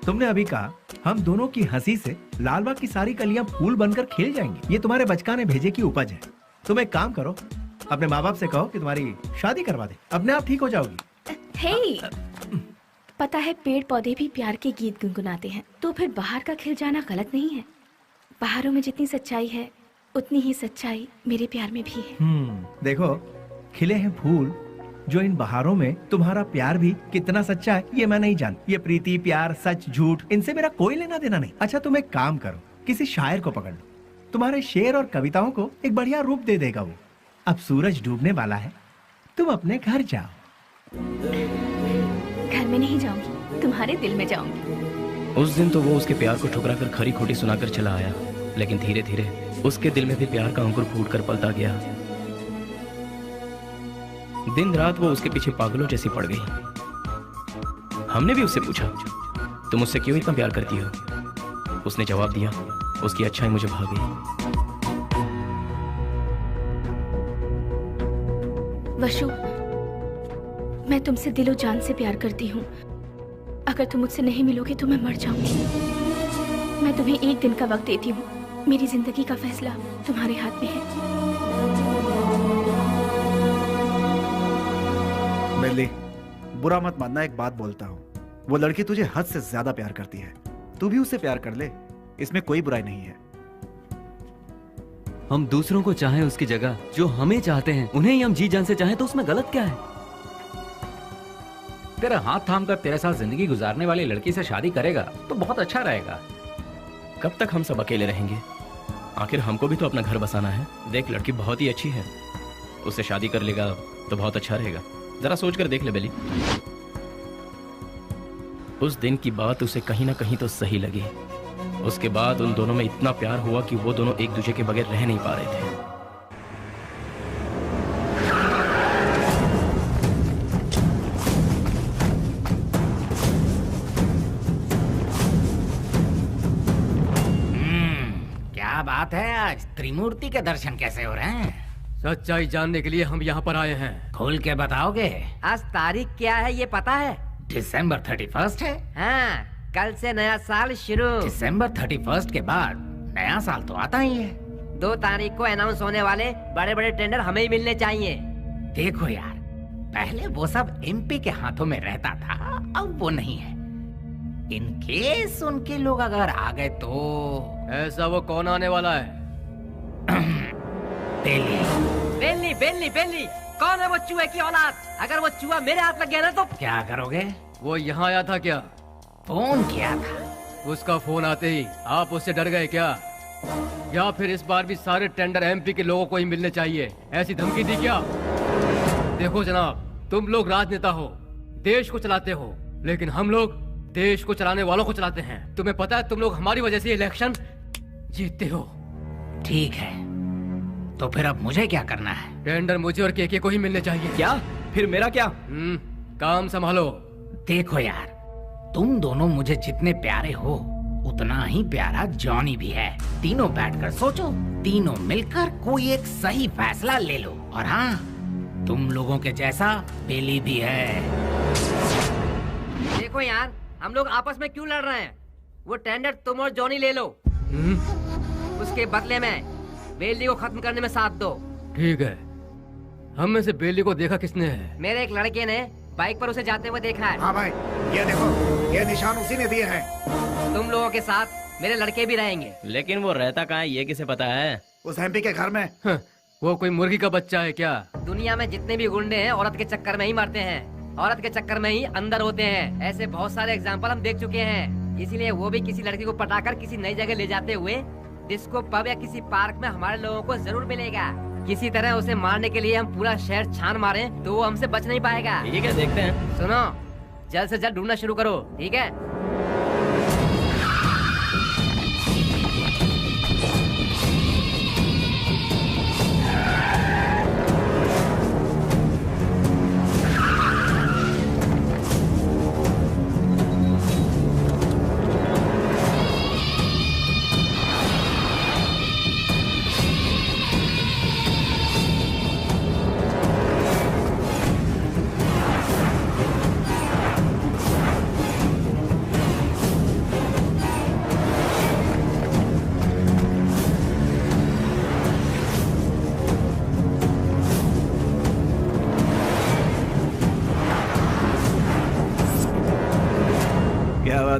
तुमने अभी कहा हम दोनों की हंसी से लालबाग की सारी कलियां फूल बनकर खिल जाएंगी। ये तुम्हारे बचकाने भेजे की उपज है। तुम एक काम करो, अपने माँ बाप से कहो कि तुम्हारी शादी करवा दे, अपने आप ठीक हो जाओगी। हे, पता है पेड़ पौधे भी प्यार के गीत गुनगुनाते हैं, तो फिर बाहर का खिल जाना गलत नहीं है। बाहरों में जितनी सच्चाई है उतनी ही सच्चाई मेरे प्यार में भी है। देखो, खिले हैं फूल, जो इन बहारों में तुम्हारा प्यार भी कितना सच्चा है ये मैं नहीं जानती। ये प्रीति, प्यार, सच, झूठ, इनसे मेरा कोई लेना देना नहीं। अच्छा तुम एक काम करो, किसी शायर को पकड़ लो, तुम्हारे शेर और कविताओं को एक बढ़िया रूप दे देगा वो। अब सूरज डूबने वाला है, तुम अपने घर जाओ। घर में नहीं जाऊंगी, तुम्हारे दिल में जाऊंगी। उस दिन तो वो उसके प्यार को ठुकरा कर खरी खोटी सुनाकर चला आया, लेकिन धीरे धीरे उसके दिल में भी प्यार का अंकुर फूट कर पलता गया। दिन रात वो उसके पीछे पागलों जैसी पड़ गई। हमने भी उससे पूछा, तुम मुझसे क्यों इतना प्यार करती हो? उसने जवाब दिया, उसकी अच्छाई मुझे भा गई। वशु, मैं तुमसे दिलो जान से प्यार करती हूँ। अगर तुम मुझसे नहीं मिलोगे तो मैं मर जाऊंगी। मैं तुम्हें एक दिन का वक्त देती हूँ। मेरी जिंदगी का फैसला तुम्हारे हाथ में है। बेली, बुरा मत मानना, एक बात बोलता हूँ, वो लड़की तुझे हद से ज्यादा प्यार करती है, तू भी उससे प्यार कर ले, इसमें कोई बुराई नहीं है। हम दूसरों को चाहें उसकी जगह जो हमें चाहते हैं उन्हें ही हम जी जान से चाहें तो उसमें गलत क्या है? तेरा हाथ थाम कर तेरे साथ जिंदगी गुजारने वाली लड़की से शादी करेगा तो बहुत अच्छा रहेगा। कब तक हम सब अकेले रहेंगे? आखिर हमको भी तो अपना घर बसाना है। देख, लड़की बहुत ही अच्छी है, उससे शादी कर लेगा तो बहुत अच्छा रहेगा। जरा सोच कर देख ले बेली। उस दिन की बात उसे कहीं ना कहीं तो सही लगी। उसके बाद उन दोनों में इतना प्यार हुआ कि वो दोनों एक दूसरे के बगैर रह नहीं पा रहे थे। क्या बात है, आज त्रिमूर्ति के दर्शन कैसे हो रहे हैं? सच्चाई जानने के लिए हम यहाँ पर आए हैं। खोल के बताओगे? आज तारीख क्या है ये पता है? दिसंबर 31 है। हाँ, कल से नया साल शुरू। दिसंबर 31 के बाद नया साल तो आता ही है। 2 तारीख को अनाउंस होने वाले बड़े बड़े टेंडर हमें ही मिलने चाहिए। देखो यार, पहले वो सब एमपी के हाथों में रहता था, अब वो नहीं है। इन केस उनके लोग अगर आ गए तो। ऐसा वो कौन आने वाला है? बेली। बेली बेली बेली, कौन है वो चूहे की औलाद? अगर वो चूहा मेरे हाथ लग गया ना तो क्या करोगे? वो यहाँ आया था क्या? फोन किया था। उसका फोन आते ही आप उससे डर गए क्या? या फिर इस बार भी सारे टेंडर एमपी के लोगों को ही मिलने चाहिए, ऐसी धमकी दी क्या? देखो जनाब, तुम लोग राजनेता हो, देश को चलाते हो, लेकिन हम लोग देश को चलाने वालों को चलाते हैं। तुम्हें पता है तुम लोग हमारी वजह से इलेक्शन जीतते हो। ठीक है, तो फिर अब मुझे क्या करना है? टेंडर मुझे और केके को ही मिलने चाहिए। क्या? फिर मेरा क्या? काम संभालो। देखो यार, तुम दोनों मुझे जितने प्यारे हो उतना ही प्यारा जॉनी भी है। तीनों बैठकर सोचो, तीनों मिलकर कोई एक सही फैसला ले लो। और हाँ, तुम लोगों के जैसा बेली भी है। देखो यार, हम लोग आपस में क्यों लड़ रहे हैं? वो टेंडर तुम और जॉनी ले लो, उसके बदले में बेली को खत्म करने में साथ दो। ठीक है। हम में से बेली को देखा किसने है? मेरे एक लड़के ने बाइक पर उसे जाते हुए देखा है। हाँ भाई, ये देखो, ये निशान उसी ने दिए हैं। तुम लोगों के साथ मेरे लड़के भी रहेंगे। लेकिन वो रहता कहाँ है ये किसे पता है? उस एमपी के घर में। वो कोई मुर्गी का बच्चा है क्या? दुनिया में जितने भी गुंडे हैं औरत के चक्कर में ही मरते हैं, औरत के चक्कर में ही अंदर होते हैं। ऐसे बहुत सारे एग्जाम्पल हम देख चुके हैं। इसीलिए वो भी किसी लड़की को पटाकर किसी नई जगह ले जाते हुए डिस्को पब या किसी पार्क में हमारे लोगों को जरूर मिलेगा। किसी तरह उसे मारने के लिए हम पूरा शहर छान मारें तो वो हमसे बच नहीं पाएगा। ठीक है, देखते हैं। सुनो, जल्द से जल्द ढूंढना शुरू करो, ठीक है?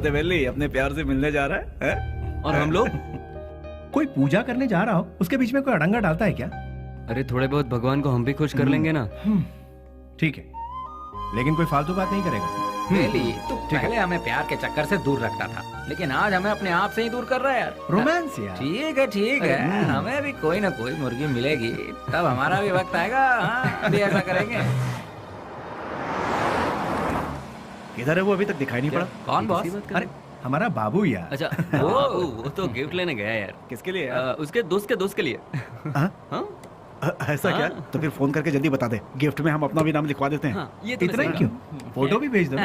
बेली अपने प्यार से मिलने जा रहा है? और हम लोग? कोई पूजा करने जा रहा हो, उसके बीच में कोई अड़ंगा डालता है क्या? अरे थोड़े बहुत भगवान को हम भी खुश कर लेंगे ना। ठीक है, लेकिन कोई फालतू बात नहीं करेगा। बेली, तू पहले हमें प्यार के चक्कर से दूर रखता था, लेकिन आज हमें अपने आप से ही दूर कर रहा है यार। रोमांस यार। ठीक है, ठीक है, हमें भी कोई ना कोई मुर्गी मिलेगी, तब हमारा भी वक्त आएगा। हाँ, भी ऐसा करेंगे। किधर है वो? अभी तक दिखाई नहीं पड़ा। कौन बॉस? अरे हमारा बाबू यार। अच्छा, वो तो गिफ्ट लेने गया यार। किसके लिए? उसके दोस्त के लिए। ऐसा क्या? तो फिर फोन करके जल्दी बता दे, गिफ्ट में हम अपना भी नाम लिखवा देते हैं। ये तो इतना ही क्यों? फोटो भी भेज दो।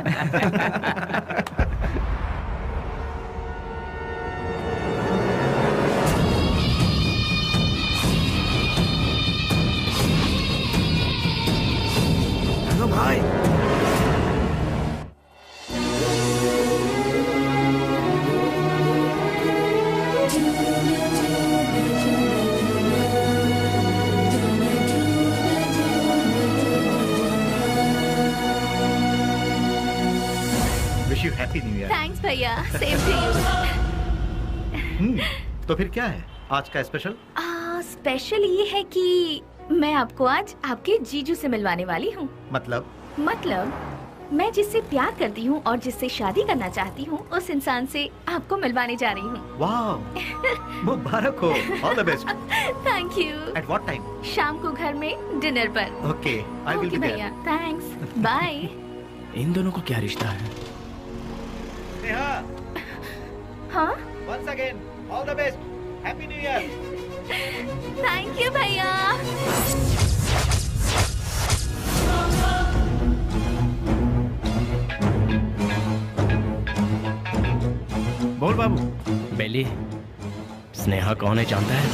हेलो भाई। भैया सेम टू यू। तो फिर क्या है आज का स्पेशल? स्पेशल ये है कि मैं आपको आज आपके जीजू से मिलवाने वाली हूँ। मतलब मैं जिससे प्यार करती हूँ और जिससे शादी करना चाहती हूँ उस इंसान से आपको मिलवाने जा रही हूँ। वाह, मुबारक हो, all the best. Thank you. At what time? शाम को घर में डिनर पर। Okay, I will be there. भैया थैंक्स, बाय। इन दोनों को क्या रिश्ता है? नेहा, हाँ once again all the best, happy new year. Thank you भैया। बोल बाबू। बेली, स्नेहा कौन है जानता है?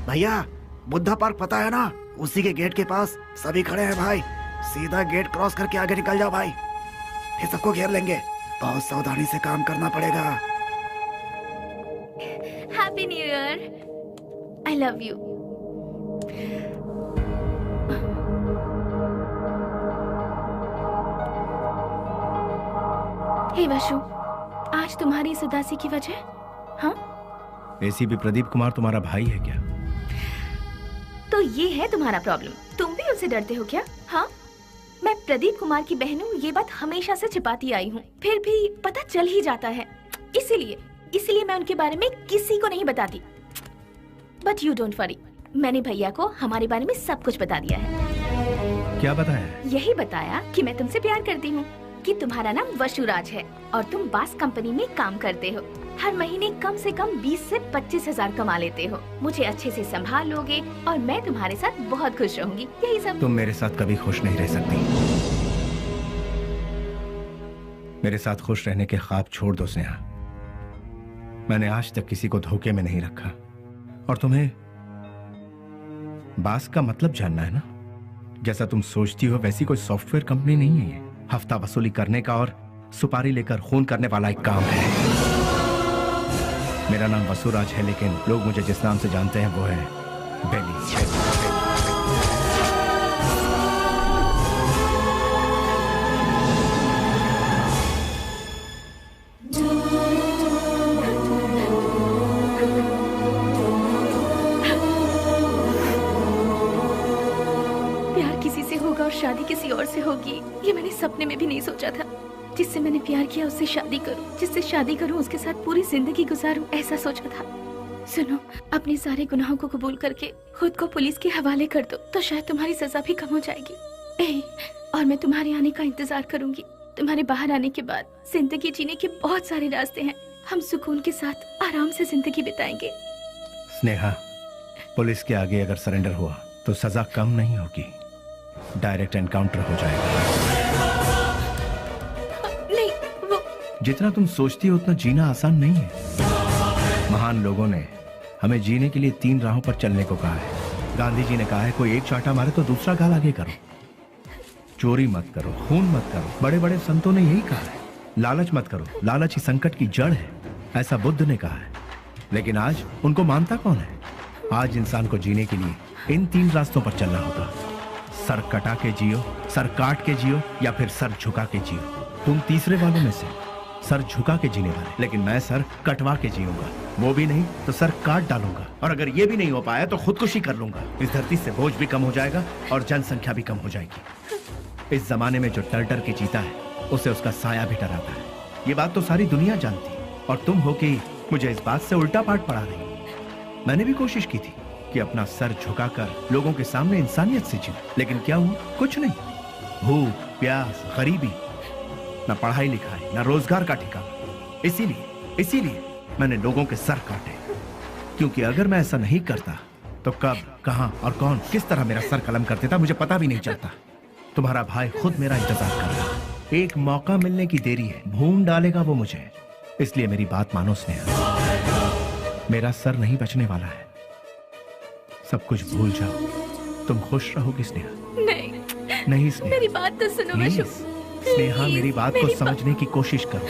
भैया बुद्धा पार्क पता है ना, उसी के गेट के पास सभी खड़े हैं भाई। सीधा गेट क्रॉस करके आगे निकल जाओ भाई, ये सबको घेर लेंगे। बहुत सावधानी से काम करना पड़ेगा। Happy new year. I love you. Hey Vasu, आज तुम्हारी इस उदासी की वजह? हाँ, एसीपी प्रदीप कुमार तुम्हारा भाई है क्या? तो ये है तुम्हारा प्रॉब्लम, तुम भी उनसे डरते हो क्या? हाँ, मैं प्रदीप कुमार की बहन हूँ, ये बात हमेशा से छिपाती आई हूँ, फिर भी पता चल ही जाता है। इसीलिए मैं उनके बारे में किसी को नहीं बताती। बट यू डोंट वरी, मैंने भैया को हमारे बारे में सब कुछ बता दिया है। क्या बताया? यही बताया कि मैं तुमसे प्यार करती हूँ, कि तुम्हारा नाम वशुराज है और तुम बास कंपनी में काम करते हो। हर महीने कम से कम 20 से 25 हजार कमा लेते हो। मुझे अच्छे से संभाल लोगे और मैं तुम्हारे साथ बहुत खुश रहूंगी, यही सब। तुम मेरे साथ कभी खुश नहीं रह सकती। मेरे साथ खुश रहने के ख्वाब छोड़ दो स्नेहा। मैंने आज तक किसी को धोखे में नहीं रखा। और तुम्हें बास का मतलब जानना है ना? जैसा तुम सोचती हो वैसी कोई सॉफ्टवेयर कंपनी नहीं है ये। हफ्ता वसूली करने का और सुपारी लेकर खून करने वाला एक काम है। मेरा नाम वसुराज है, लेकिन लोग मुझे जिस नाम से जानते हैं वो है बेली। प्यार किसी से होगा और शादी किसी और से होगी, ये मैंने सपने में भी नहीं सोचा था। जिससे मैंने प्यार किया उससे शादी करूं, जिससे शादी करूं उसके साथ पूरी जिंदगी गुजारूं, ऐसा सोचा था। सुनो, अपने सारे गुनाहों को कबूल करके खुद को पुलिस के हवाले कर दो, तो शायद तुम्हारी सजा भी कम हो जाएगी। और मैं तुम्हारे आने का इंतजार करूंगी। तुम्हारे बाहर आने के बाद जिंदगी जीने के बहुत सारे रास्ते हैं। हम सुकून के साथ आराम से जिंदगी बिताएंगे। स्नेहा, पुलिस के आगे अगर सरेंडर हुआ तो सजा कम नहीं होगी, डायरेक्ट एनकाउंटर हो जाएगा। नहीं, वो जितना तुम सोचती हो उतना जीना आसान नहीं है। महान लोगों ने हमें जीने के लिए 3 राहों पर चलने को कहा है। गांधी जी ने कहा है कोई एक चांटा मारे तो दूसरा गाल आगे करो, चोरी मत करो, खून मत करो। बड़े बड़े संतों ने यही कहा है। लालच मत करो, लालच ही संकट की जड़ है, ऐसा बुद्ध ने कहा है। लेकिन आज उनको मानता कौन है? आज इंसान को जीने के लिए इन 3 रास्तों पर चलना होगा। सर कटा के जियो, सर काट के जियो, या फिर सर झुका के जियो। तुम तीसरे वालों में से, सर झुका के जीने वाले। लेकिन मैं सर कटवा के जीऊंगा, वो भी नहीं तो सर काट डालूंगा। और अगर ये भी नहीं हो पाया तो खुदकुशी कर लूंगा। इस धरती से बोझ भी कम हो जाएगा और जनसंख्या भी कम हो जाएगी। इस जमाने में जो डर डर के जीता है उसे उसका साया भी डराता है। ये बात तो सारी दुनिया जानती है, और तुम हो कि मुझे इस बात से उल्टा पाठ पढ़ा रही। मैंने भी कोशिश की थी कि अपना सर झुकाकर लोगों के सामने इंसानियत से जीऊं, लेकिन क्या हुआ? कुछ नहीं। भूख, प्यास, गरीबी, न पढ़ाई लिखाई, न रोजगार का ठिकाना। इसीलिए मैंने लोगों के सर काटे, क्योंकि अगर मैं ऐसा नहीं करता तो कब, कहां और कौन किस तरह मेरा सर कलम कर देता मुझे पता भी नहीं चलता। तुम्हारा भाई खुद मेरा इंतजार कर रहा है। एक मौका मिलने की देरी है, भून डालेगा वो मुझे। इसलिए मेरी बात मानो स्नेहा, मेरा सर नहीं बचने वाला है। सब कुछ भूल जाओ, तुम खुश रहोगी स्नेहा। नहीं स्नेहा, मेरी बात तो सुनो वशु। स्नेहा, मेरी बात को समझने की कोशिश करो।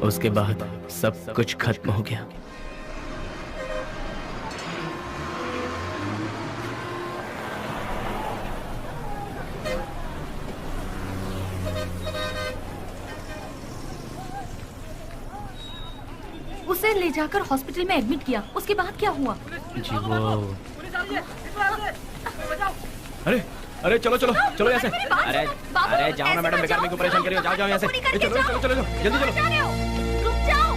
उसके बाद सब कुछ खत्म हो गया। उसे ले जाकर हॉस्पिटल में एडमिट किया, उसके बाद क्या हुआ? जी वो अरे चलो चलो चलो यहाँ से। अरे जाओ ना मैडम, बेकार मेरे को परेशान करियो। जाओ यहाँ से। चलो चलो चलो जल्दी चलो। रुक जाओ।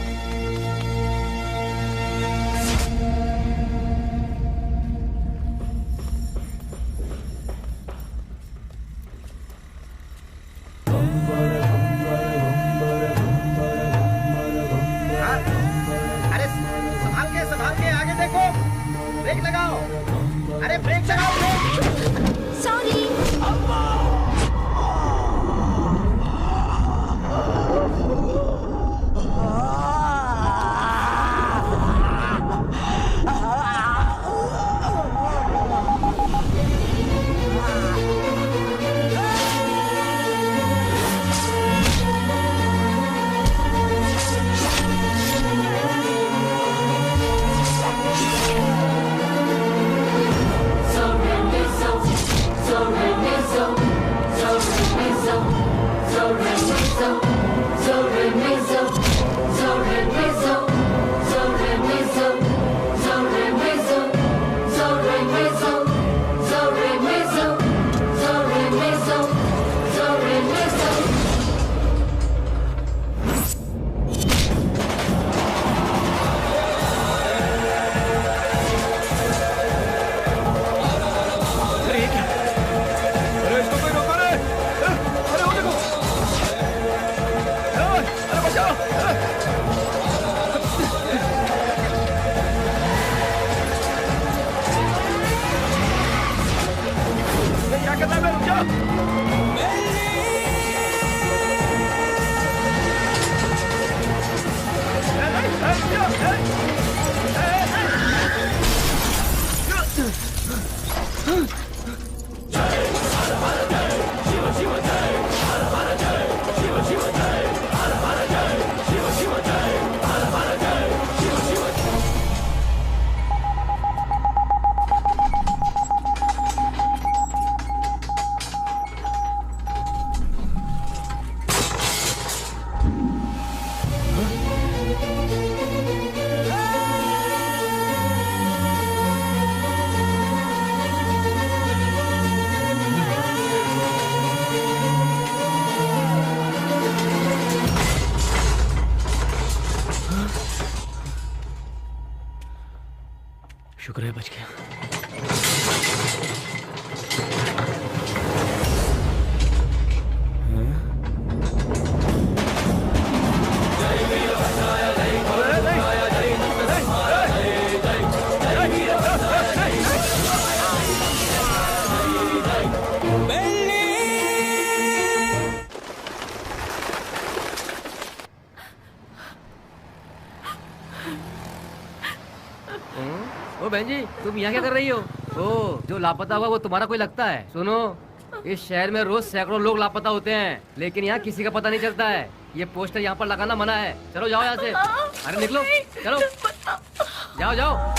अरे संभाल के आगे देखो, ब्रेक लगाओ। अरे ब्रेक लगाओ। सॉरी। शुक्र है बच गया। ओ बहन जी, तुम यहाँ क्या कर रही हो? ओ, जो लापता हुआ वो तुम्हारा कोई लगता है? सुनो, इस शहर में रोज सैकड़ों लोग लापता होते हैं, लेकिन यहाँ किसी का पता नहीं चलता है। ये पोस्टर यहाँ पर लगाना मना है। चलो जाओ यहाँ से। अरे निकलो, चलो जाओ जाओ।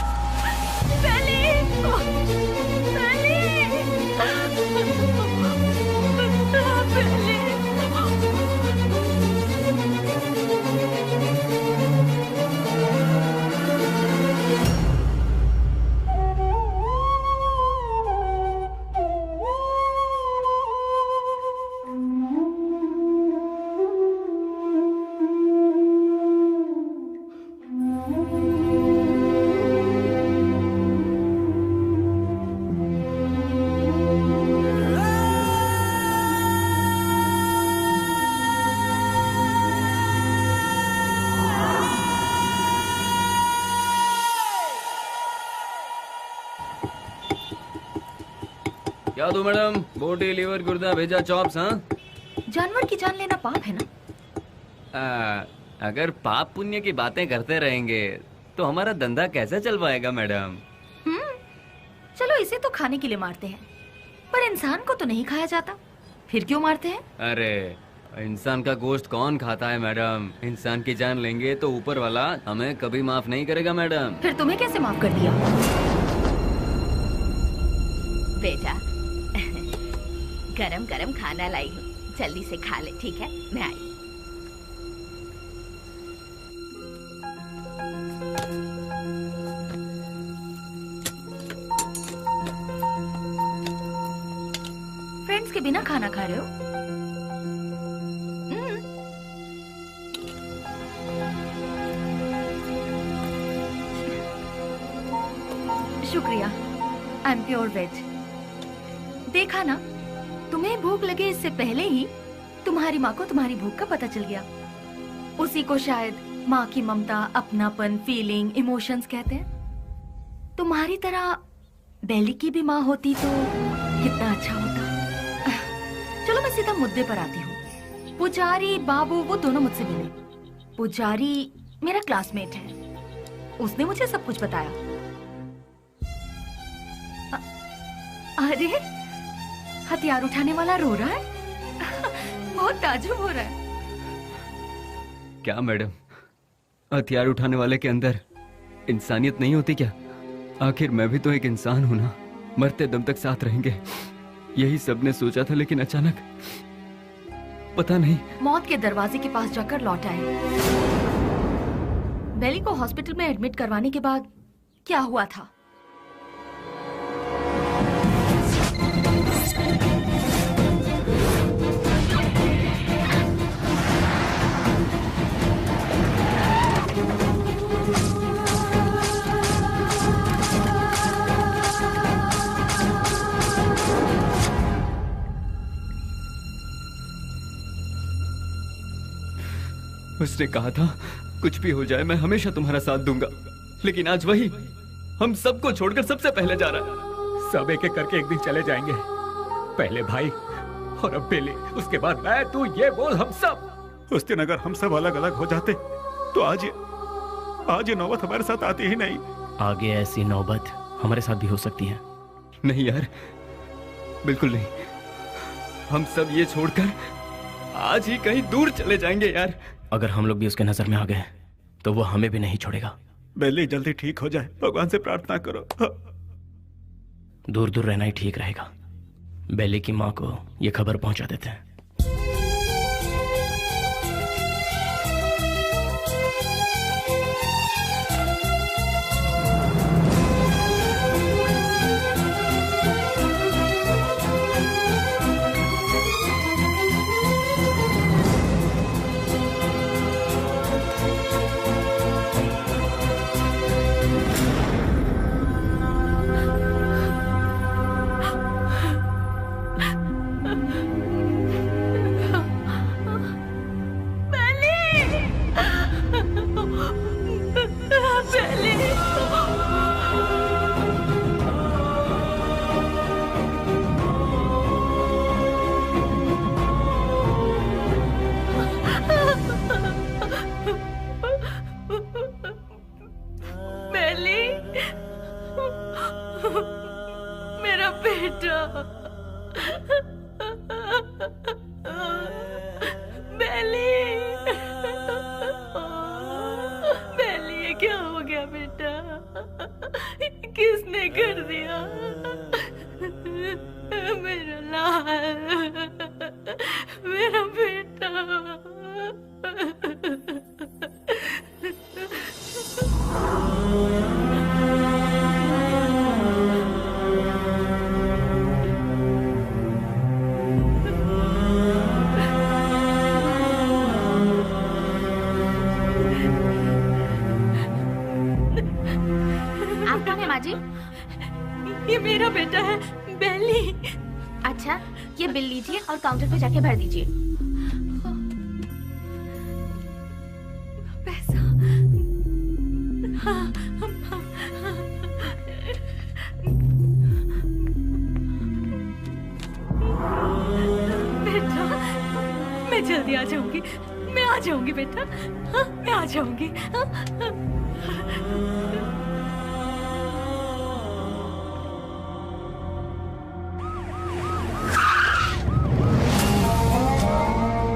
क्या दो मैडम? बोटी, लीवर, गुर्दा, भेजा, चॉप्स? हाँ, जानवर की जान लेना पाप है ना? अगर पाप पुण्य की बातें करते रहेंगे तो हमारा धंधा कैसे चल पाएगा मैडम? चलो इसे तो खाने के लिए मारते हैं, पर इंसान को तो नहीं खाया जाता, फिर क्यों मारते हैं? अरे इंसान का गोश्त कौन खाता है मैडम? इंसान की जान लेंगे तो ऊपर वाला हमें कभी माफ नहीं करेगा मैडम। फिर तुम्हें कैसे माफ कर दिया? बेटा, गरम गरम खाना लाई हूँ, जल्दी से खा ले, ठीक है? मैं आई। फ्रेंड्स के बिना खाना खा रहे हो? शुक्रिया, आई एम प्योर वेज। देखा ना, तुम्हें भूख लगे इससे पहले ही तुम्हारी माँ को तुम्हारी भूख का पता चल गया। उसी को शायद माँ की ममता, अपनापन, फीलिंग, इमोशंस कहते हैं। तुम्हारी तरह बेली की भी माँ होती तो कितना अच्छा होता। चलो मैं सीधा मुद्दे पर आती हूँ। पुजारी बाबू वो दोनों मुझसे मिले। पुजारी मेरा क्लासमेट है, उसने मुझे सब कुछ बताया। अरे हथियार उठाने वाला रो रहा है। बहुत ताज्जुब हो रहा है। क्या मैडम, हथियार उठाने वाले के अंदर इंसानियत नहीं होती क्या? आखिर मैं भी तो एक इंसान हूं ना। मरते दम तक साथ रहेंगे, यही सबने सोचा था, लेकिन अचानक पता नहीं। मौत के दरवाजे के पास जाकर लौट आए। बेली को हॉस्पिटल में एडमिट करवाने के बाद क्या हुआ था? उसने कहा था कुछ भी हो जाए मैं हमेशा तुम्हारा साथ दूंगा, लेकिन आज वही हम सबको छोड़कर सबसे पहले जा रहा है। सब एक एक करके एक दिन चले जाएंगे। पहले भाई और अब बेली, उसके बाद मैं, तू, ये बोल हम सब। उस दिन अगर हम सब अलग अलग हो जाते तो आज ये नौबत हमारे साथ आती ही नहीं। आगे ऐसी नौबत हमारे साथ भी हो सकती है। नहीं यार, बिल्कुल नहीं। हम सब ये छोड़कर आज ही कहीं दूर चले जाएंगे यार। अगर हम लोग भी उसके नजर में आ गए तो वो हमें भी नहीं छोड़ेगा। बेली जल्दी ठीक हो जाए, भगवान से प्रार्थना करो। दूर दूर रहना ही ठीक रहेगा। बेली की माँ को ये खबर पहुंचा देते हैं। बेली, बेली ये क्या हो गया बेटा? किसने कर दिया? मेरा लाल, मेरा बेटा। आप कौन है माँ जी? ये मेरा बेटा है, बेली। अच्छा, ये बिल लीजिए और काउंटर पे जाके भर दीजिए। पैसा? हाँ, बेटा, मैं जल्दी आ जाऊंगी। मैं आ जाऊंगी बेटा। हाँ, मैं आ जाऊंगी।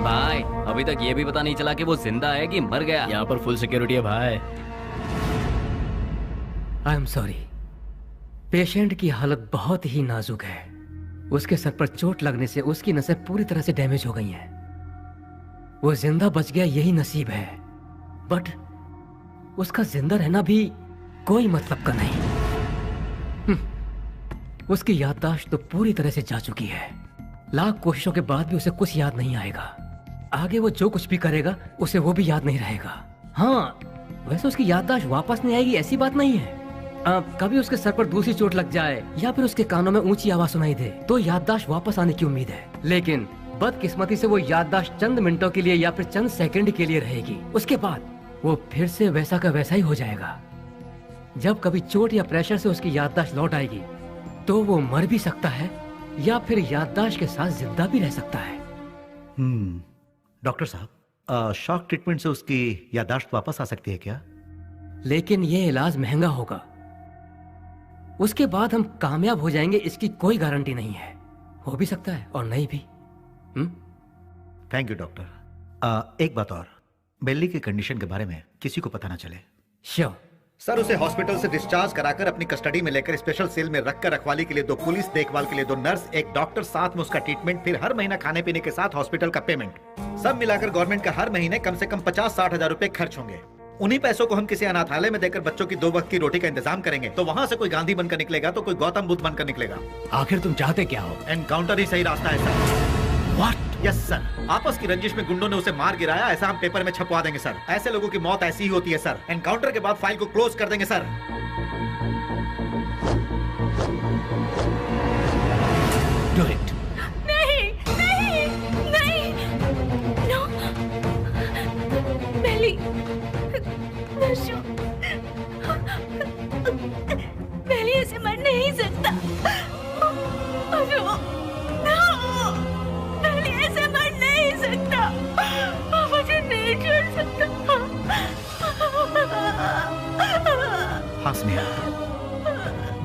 भाई अभी तक ये भी पता नहीं चला कि वो जिंदा है कि मर गया। यहाँ पर फुल सिक्योरिटी है भाई। आई एम सॉरी, पेशेंट की हालत बहुत ही नाजुक है। उसके सर पर चोट लगने से उसकी नसें पूरी तरह से डैमेज हो गई हैं। वो जिंदा बच गया यही नसीब है, बट उसका जिंदा रहना भी कोई मतलब का नहीं। उसकी याददाश्त तो पूरी तरह से जा चुकी है। लाख कोशिशों के बाद भी उसे कुछ याद नहीं आएगा। आगे वो जो कुछ भी करेगा उसे वो भी याद नहीं रहेगा। हाँ, वैसे उसकी याददाश्त वापस नहीं आएगी ऐसी बात नहीं है। कभी उसके सर पर दूसरी चोट लग जाए या फिर उसके कानों में ऊंची आवाज सुनाई दे तो याददाश्त वापस आने की उम्मीद है, लेकिन बदकिस्मती से वो याददाश्त चंद मिनटों के लिए या फिर चंद सेकंड के लिए रहेगी। उसके बाद वो फिर से वैसा का वैसा ही हो जाएगा। जब कभी चोट या प्रेशर से उसकी याददाश्त लौट आएगी तो वो मर भी सकता है या फिर याददाश्त के साथ जिंदा भी रह सकता है। डॉक्टर साहब, शॉक ट्रीटमेंट से उसकी याददाश्त वापस आ सकती है क्या? लेकिन ये इलाज महंगा होगा। उसके बाद हम कामयाब हो जाएंगे इसकी कोई गारंटी नहीं है। हो भी सकता है और नहीं भी। Thank you doctor. एक बात और, बेली की कंडीशन के बारे में किसी को पता ना चले। श्योर सर, उसे हॉस्पिटल से डिस्चार्ज कराकर अपनी कस्टडी में लेकर स्पेशल सेल में रखकर रखवाली के लिए 2 पुलिस, देखभाल के लिए 2 नर्स, एक डॉक्टर, साथ में उसका ट्रीटमेंट, फिर हर महीना खाने पीने के साथ हॉस्पिटल का पेमेंट, सब मिलाकर गवर्नमेंट का हर महीने कम से कम 50-60 हजार रुपए खर्च होंगे। उन्हीं पैसों को हम किसी अनाथालय में देकर बच्चों की 2 वक्त की रोटी का इंतजाम करेंगे तो वहाँ से कोई गांधी बनकर निकलेगा तो कोई गौतम बुद्ध बनकर निकलेगा। आखिर तुम चाहते क्या हो? एनकाउंटर ही सही रास्ता है सर। व्हाट? यस सर, आपस की रंजिश में गुंडों ने उसे मार गिराया, ऐसा हम पेपर में छपवा देंगे सर। ऐसे लोगों की मौत ऐसी ही होती है सर। एनकाउंटर के बाद फाइल को क्लोज कर देंगे सर। Do it. नहीं, नहीं, नहीं, नो, बेली, बेली ऐसे मर नहीं सकता। बेली ऐसे मर नहीं सकता। मुझे नहीं छोड़ सकता। हाँ स्नेहा,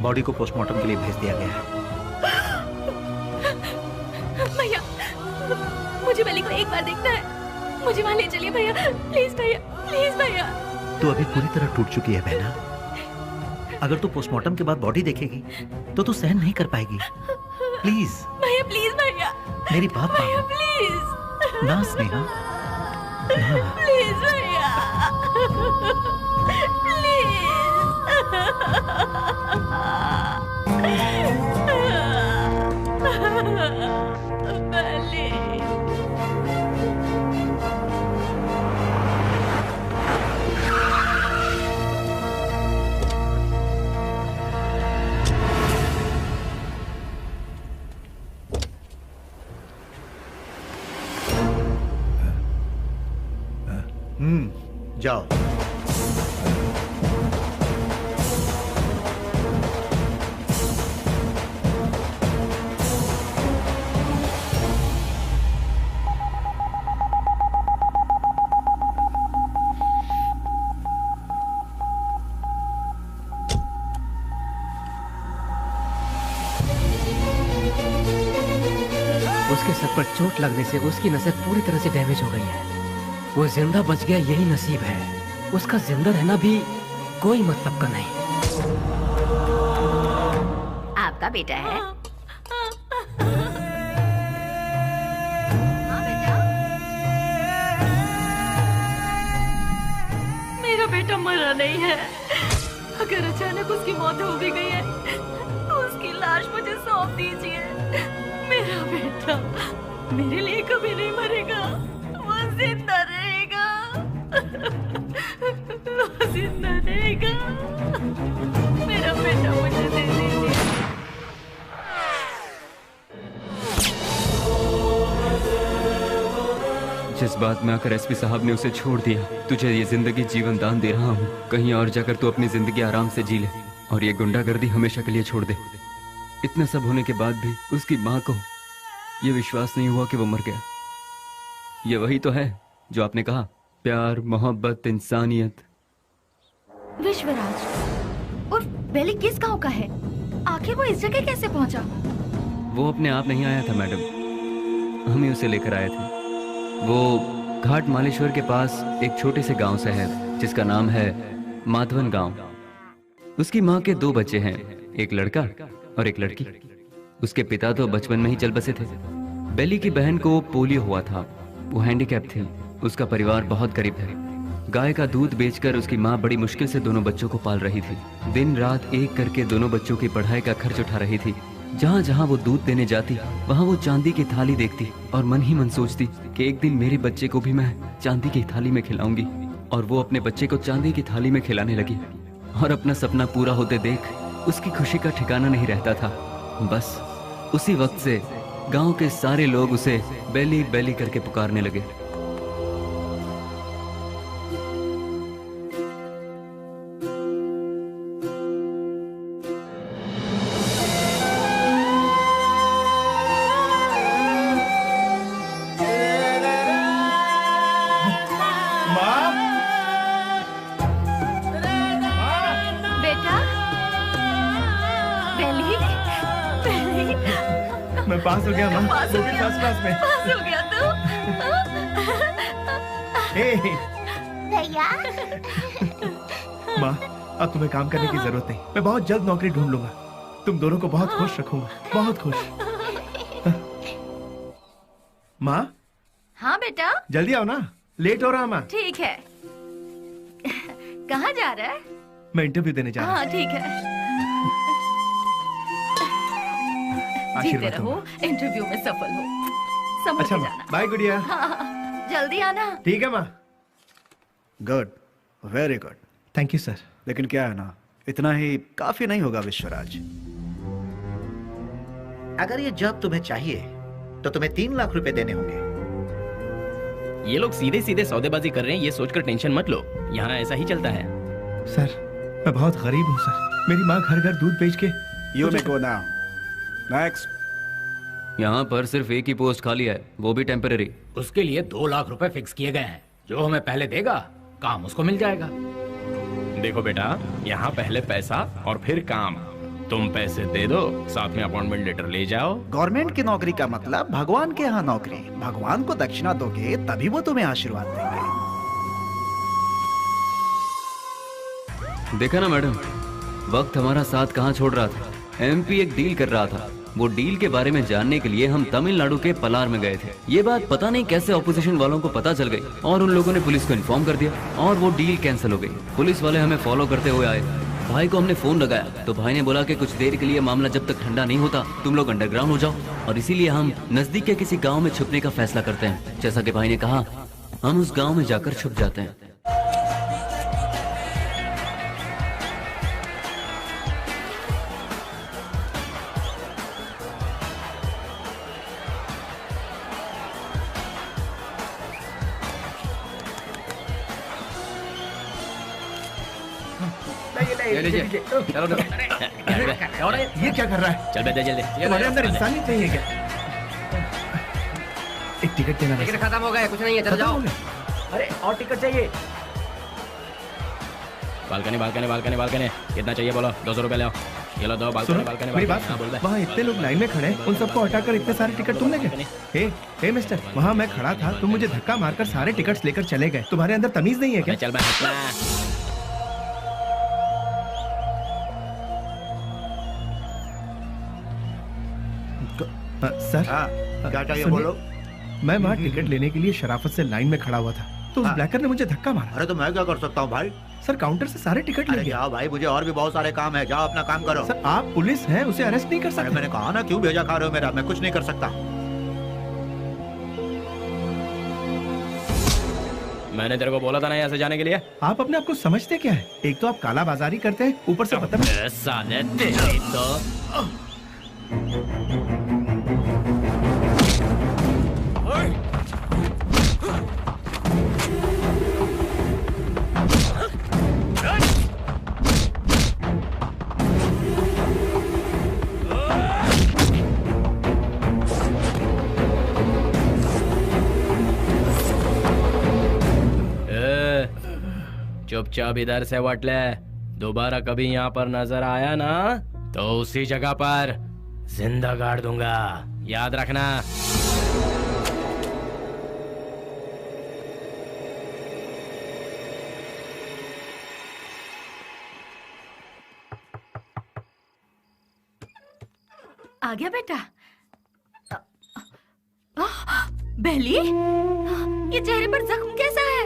बॉडी को पोस्टमार्टम के लिए भेज दिया गया है। भैया, मुझे बेली को एक बार देखना है। मुझे वहाँ ले चलिए भैया, प्लीज भैया, प्लीज भैया। तू अभी पूरी तरह टूट चुकी है बहना। अगर तू पोस्टमार्टम के बाद बॉडी देखेगी तो तू सहन नहीं कर पाएगी। प्लीज भैया, प्लीज भैया, मेरी बात भैया, मानो प्लीज ना स्नेहा, ना। प्लीज भैया, जाओ। उसके सर पर चोट लगने से उसकी नसें पूरी तरह से डैमेज हो गई है। वो जिंदा बच गया, यही नसीब है। उसका जिंदा रहना भी कोई मतलब का नहीं। आपका बेटा है? मेरा बेटा मरा नहीं है। अगर अचानक उसकी मौत हो भी गई है तो उसकी लाश मुझे सौंप दीजिए। मेरा बेटा मेरे लिए कभी नहीं मरेगा, वो जिंदा रहेगा। वो जिंदा रहेगा। मेरा बेटा मुझे दे दीजिए। जिस बात में आकर एसपी साहब ने उसे छोड़ दिया, तुझे ये जिंदगी जीवन दान दे रहा हूँ। कहीं और जाकर तू अपनी जिंदगी आराम से जी ले और ये गुंडागर्दी हमेशा के लिए छोड़ दे। इतना सब होने के बाद भी उसकी माँ को ये विश्वास नहीं हुआ कि वो मर गया। ये वही तो है जो आपने कहा, प्यार, मोहब्बत, इंसानियत। विश्वराज और बेली किस गांव का है? आखिर वो इस जगह कैसे पहुंचा? वो अपने आप नहीं आया था मैडम, हम ही उसे लेकर आए थे। वो घाट मालेश्वर के पास एक छोटे से गांव से है जिसका नाम है माधवन गांव। उसकी माँ के 2 बच्चे हैं, एक लड़का और एक लड़की। उसके पिता तो बचपन में ही चल बसे थे। बेली की बहन को पोलियो हुआ था, वो हैंडीकैप थी। उसका परिवार बहुत गरीब है। गाय का दूध बेचकर उसकी माँ बड़ी मुश्किल से दोनों बच्चों को पाल रही थी। दिन रात एक करके दोनों बच्चों की पढ़ाई का खर्च उठा रही थी। जहाँ जहाँ वो दूध देने जाती वहाँ वो चांदी की थाली देखती और मन ही मन सोचती कि एक दिन मेरे बच्चे को भी मैं चांदी की थाली में खिलाऊंगी। और वो अपने बच्चे को चांदी की थाली में खिलाने लगी और अपना सपना पूरा होते देख उसकी खुशी का ठिकाना नहीं रहता था। बस उसी वक्त से गांव के सारे लोग उसे बेली बेली करके पुकारने लगे। मैं पास हो गया माँ, वो भी फर्स्ट क्लास में। पास हो गया तू? भैया। माँ, अब तुम्हें काम करने की जरूरत नहीं। मैं बहुत जल्द नौकरी ढूंढ लूंगा। तुम दोनों को बहुत खुश रखूंगा, बहुत खुश। माँ? हाँ बेटा। जल्दी आओ ना, लेट हो रहा माँ। ठीक है। कहाँ जा रहा है? मैं इंटरव्यू देने जा रहा हूँ। हाँ ठीक है। जीते आशीर्वाद रहो, इंटरव्यू में सफल हो। समझ अच्छा के माँ, जाना। बाय गुड़िया। हाँ, जल्दी आना। ठीक है माँ। Good, very good. Thank you sir. लेकिन क्या है ना, इतना ही काफी नहीं होगा विश्वराज। अगर ये जॉब तुम्हें चाहिए तो तुम्हें 3 लाख रुपए देने होंगे। ये लोग सीधे सीधे सौदेबाजी कर रहे हैं, ये सोचकर टेंशन मत लो। यहाँ ऐसा ही चलता है। सर, मैं बहुत गरीब हूँ सर। मेरी माँ घर घर दूध बेच के। You may go now. Next. यहाँ पर सिर्फ एक ही पोस्ट खाली है, वो भी टेम्पररी। उसके लिए 2 लाख रुपए फिक्स किए गए हैं। जो हमें पहले देगा काम उसको मिल जाएगा। देखो बेटा, यहाँ पहले पैसा और फिर काम। तुम पैसे दे दो, साथ में अपॉइंटमेंट लेटर ले जाओ। गवर्नमेंट की नौकरी का मतलब भगवान के यहाँ नौकरी। भगवान को दक्षिणा दोगे तभी वो तुम्हें आशीर्वाद देंगे। देखा ना मैडम, वक्त हमारा साथ कहाँ छोड़ रहा था। एमपी एक डील कर रहा था। वो डील के बारे में जानने के लिए हम तमिलनाडु के पलार में गए थे। ये बात पता नहीं कैसे ऑपोजिशन वालों को पता चल गई और उन लोगों ने पुलिस को इन्फॉर्म कर दिया और वो डील कैंसिल हो गई। पुलिस वाले हमें फॉलो करते हुए आए। भाई को हमने फोन लगाया तो भाई ने बोला कि कुछ देर के लिए मामला जब तक ठंडा नहीं होता तुम लोग अंडरग्राउंड हो जाओ, और इसीलिए हम नजदीक के किसी गाँव में छुपने का फैसला करते हैं। जैसा कि भाई ने कहा, हम उस गाँव में जाकर छुप जाते हैं। ये क्या कर रहा है? चल बेटा जल्दी। तुम्हारे अंदर इंसानियत नहीं है क्या? एक टिकट देना। टिकट खत्म हो गया, कुछ नहीं है, चलो जाओ। अरे और टिकट चाहिए। बालकनी बालकनी बालकनी बालकनी कितना चाहिए बोलो? 200 रुपए ले आओ। ये लो दो बालकनी बालकनी। मेरी बात सुनो, वहाँ इतने लोग लाइन में खड़े हैं, उन सबको हटाकर इतने सारे टिकट तुमने गए? हे मिस्टर, वहाँ मैं खड़ा था, तुम मुझे धक्का मारकर सारे टिकट्स लेकर चले गए। तुम्हारे अंदर तमीज नहीं है क्या? चल सर क्या चाहिए बोलो? मैं वहाँ टिकट लेने के लिए शराफत से लाइन में खड़ा हुआ था, तो उस ब्लैकर ने मुझे धक्का मारा। अरे तो मैं क्या कर सकता हूँ भाई? सर काउंटर से सारे टिकट ले गया। जाओ भाई, मुझे और भी बहुत सारे काम है, जाओ अपना काम करो। सर आप पुलिस हैं, उसे अरेस्ट नहीं कर सकते। मैंने कहा ना, क्यों भेजा खा रहे हो मेरा? मैं कुछ नहीं कर सकता। मैंने तेरे को बोला था ना यहाँ से जाने के लिए। आप अपने आप को समझते क्या है? एक तो आप काला बाजारी करते हैं, ऊपर से बदतमीज। साले तेरी तो चुपचाप इधर से वट ले। दोबारा कभी यहाँ पर नजर आया ना तो उसी जगह पर जिंदा गाड़ दूंगा, याद रखना। आ गया बेटा। बेली, ये चेहरे पर जख्म कैसा है?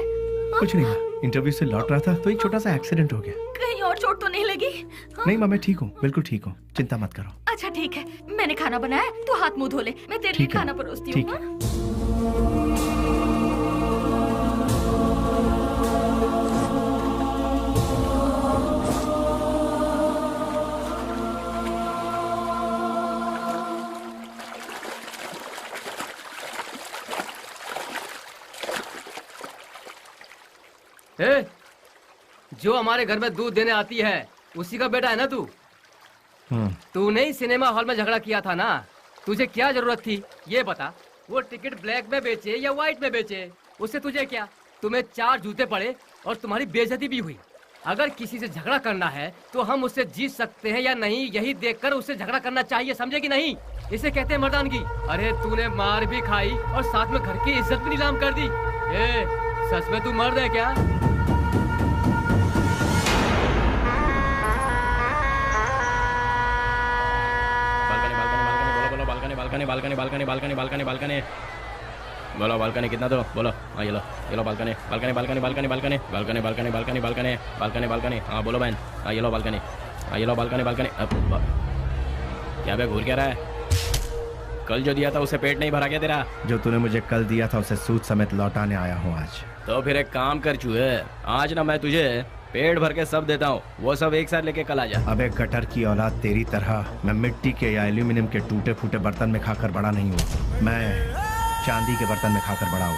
कुछ नहीं, इंटरव्यू से लौट रहा था तो एक छोटा सा एक्सीडेंट हो गया। कहीं और चोट तो नहीं लगी? नहीं माँ, मैं ठीक हूँ, बिल्कुल ठीक हूँ, चिंता मत करो। अच्छा ठीक है, मैंने खाना बनाया, तू हाथ मुंह धो ले, मैं तेरे लिए खाना परोसती हूँ। जो हमारे घर में दूध देने आती है उसी का बेटा है ना तू? तूने ही सिनेमा हॉल में झगड़ा किया था ना? तुझे क्या जरूरत थी ये बता? वो टिकट ब्लैक में बेचे या व्हाइट में बेचे, उससे तुझे क्या? तुम्हें 4 जूते पड़े और तुम्हारी बेइज्जती भी हुई। अगर किसी से झगड़ा करना है तो हम उससे जीत सकते हैं या नहीं, यही देखकर उससे झगड़ा करना चाहिए, समझे कि नहीं? इसे कहते हैं मर्दानगी। अरे तूने मार भी खाई और साथ में घर की इज्जत भी नीलाम कर दी। सच में तू मर्द है क्या? Balcony balcony balcony balcony balcony balcony बोलो, बालकनी कितना दो बोलो? हाँ ये लो balcony balcony balcony balcony balcony balcony balcony balcony balcony balcony balcony हाँ बोलो बहन। हाँ ये लो बालकनी, हाँ ये लो बालकनी बालकनी। क्या बे घूर क्या रहा है? कल जो दिया था उसे पेट नहीं भरा क्या तेरा? जो तूने मुझे कल दिया था उसे सूद समेत लौटाने आया हूँ आज। तो फिर एक काम कर चुहे, आज ना मैं तुझे पेट भर के सब देता हूँ, वो सब एक साथ लेके कल आ जा। अबे गटर की औलाद, तेरी तरह मैं मिट्टी के या एल्यूमिनियम के टूटे फूटे बर्तन में खाकर बड़ा नहीं हूँ, मैं चांदी के बर्तन में खाकर बड़ा हूँ।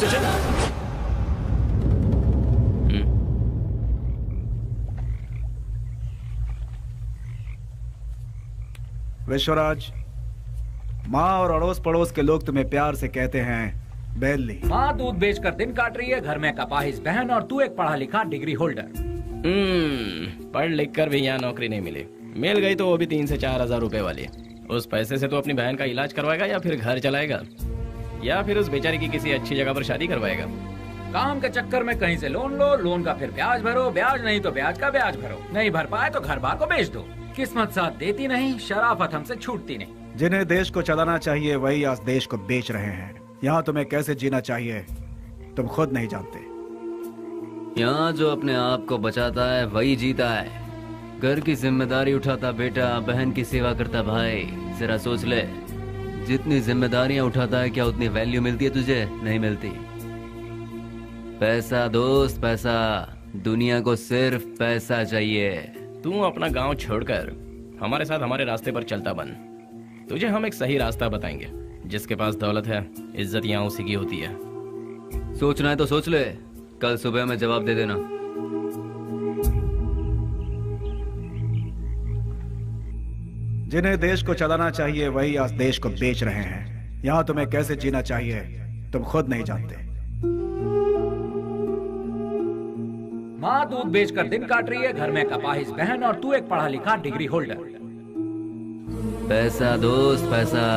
स्टेशन। विश्वराज, माँ और अड़ोस पड़ोस के लोग तुम्हें प्यार से कहते हैं बेली। माँ दूध बेचकर दिन काट रही है, घर में कपाहिस बहन, और तू एक पढ़ा लिखा डिग्री होल्डर। पढ़ लिख कर भी यहाँ नौकरी नहीं मिली, मिल गई तो वो भी 3 से 4 हजार रुपए वाली। उस पैसे से तो अपनी बहन का इलाज करवाएगा या फिर घर चलाएगा, या फिर उस बेचारी की किसी अच्छी जगह पर शादी करवाएगा। काम के चक्कर में कहीं से लोन लो, लोन का फिर ब्याज भरो, ब्याज नहीं तो ब्याज का ब्याज भरो, नहीं भर पाए तो घर बार को बेच दो। किस्मत साथ देती नहीं, शराफत हमसे छूटती नहीं। जिन्हें देश को चलाना चाहिए वही आज देश को बेच रहे हैं। यहाँ तुम्हें कैसे जीना चाहिए तुम खुद नहीं जानते। यहाँ जो अपने आप को बचाता है वही जीता है। घर की जिम्मेदारी उठाता बेटा, बहन की सेवा करता भाई। जरा सोच ले, जितनी जिम्मेदारियां उठाता है क्या उतनी वैल्यू मिलती है तुझे? नहीं मिलती। पैसा दोस्त पैसा, दुनिया को सिर्फ पैसा चाहिए। तू अपना गांव छोड़कर हमारे साथ हमारे रास्ते पर चलता बन, तुझे हम एक सही रास्ता बताएंगे। जिसके पास दौलत है, इज्जत यहाँ उसी की होती है। सोचना है तो सोच ले, कल सुबह में जवाब दे देना। जिन्हें देश को चलाना चाहिए वही आज देश को बेच रहे हैं। यहाँ तुम्हें कैसे जीना चाहिए तुम खुद नहीं जानते। माँ दूध बेचकर दिन काट रही है, घर में कपाहिस बहन, और तू एक पढ़ा लिखा डिग्री होल्डर। पैसा दोस्त पैसा,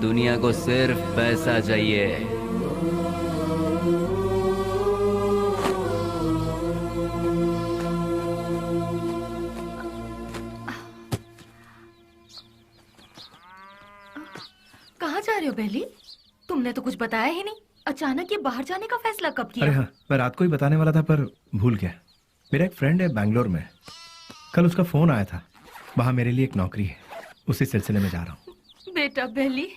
दुनिया को सिर्फ पैसा चाहिए। कहाँ जा रहे हो बेली? तुमने तो कुछ बताया ही नहीं। अचानक ये बाहर जाने का फैसला कब किया? अरे हाँ, मैं रात को ही बताने वाला था पर भूल गया। मेरा एक फ्रेंड है बैंगलोर में, कल उसका फोन आया था, वहां मेरे लिए एक नौकरी है, उसी सिलसिले में जा रहा हूँ। बेटा बेली,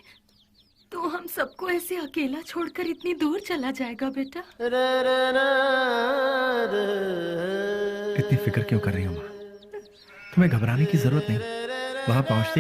तू हम सबको ऐसे अकेला छोड़कर इतनी दूर चला जाएगा बेटा? इतनी फिक्र क्यों कर रही हो माँ? तुम्हें घबराने की जरूरत नहीं। वहां पहुंचते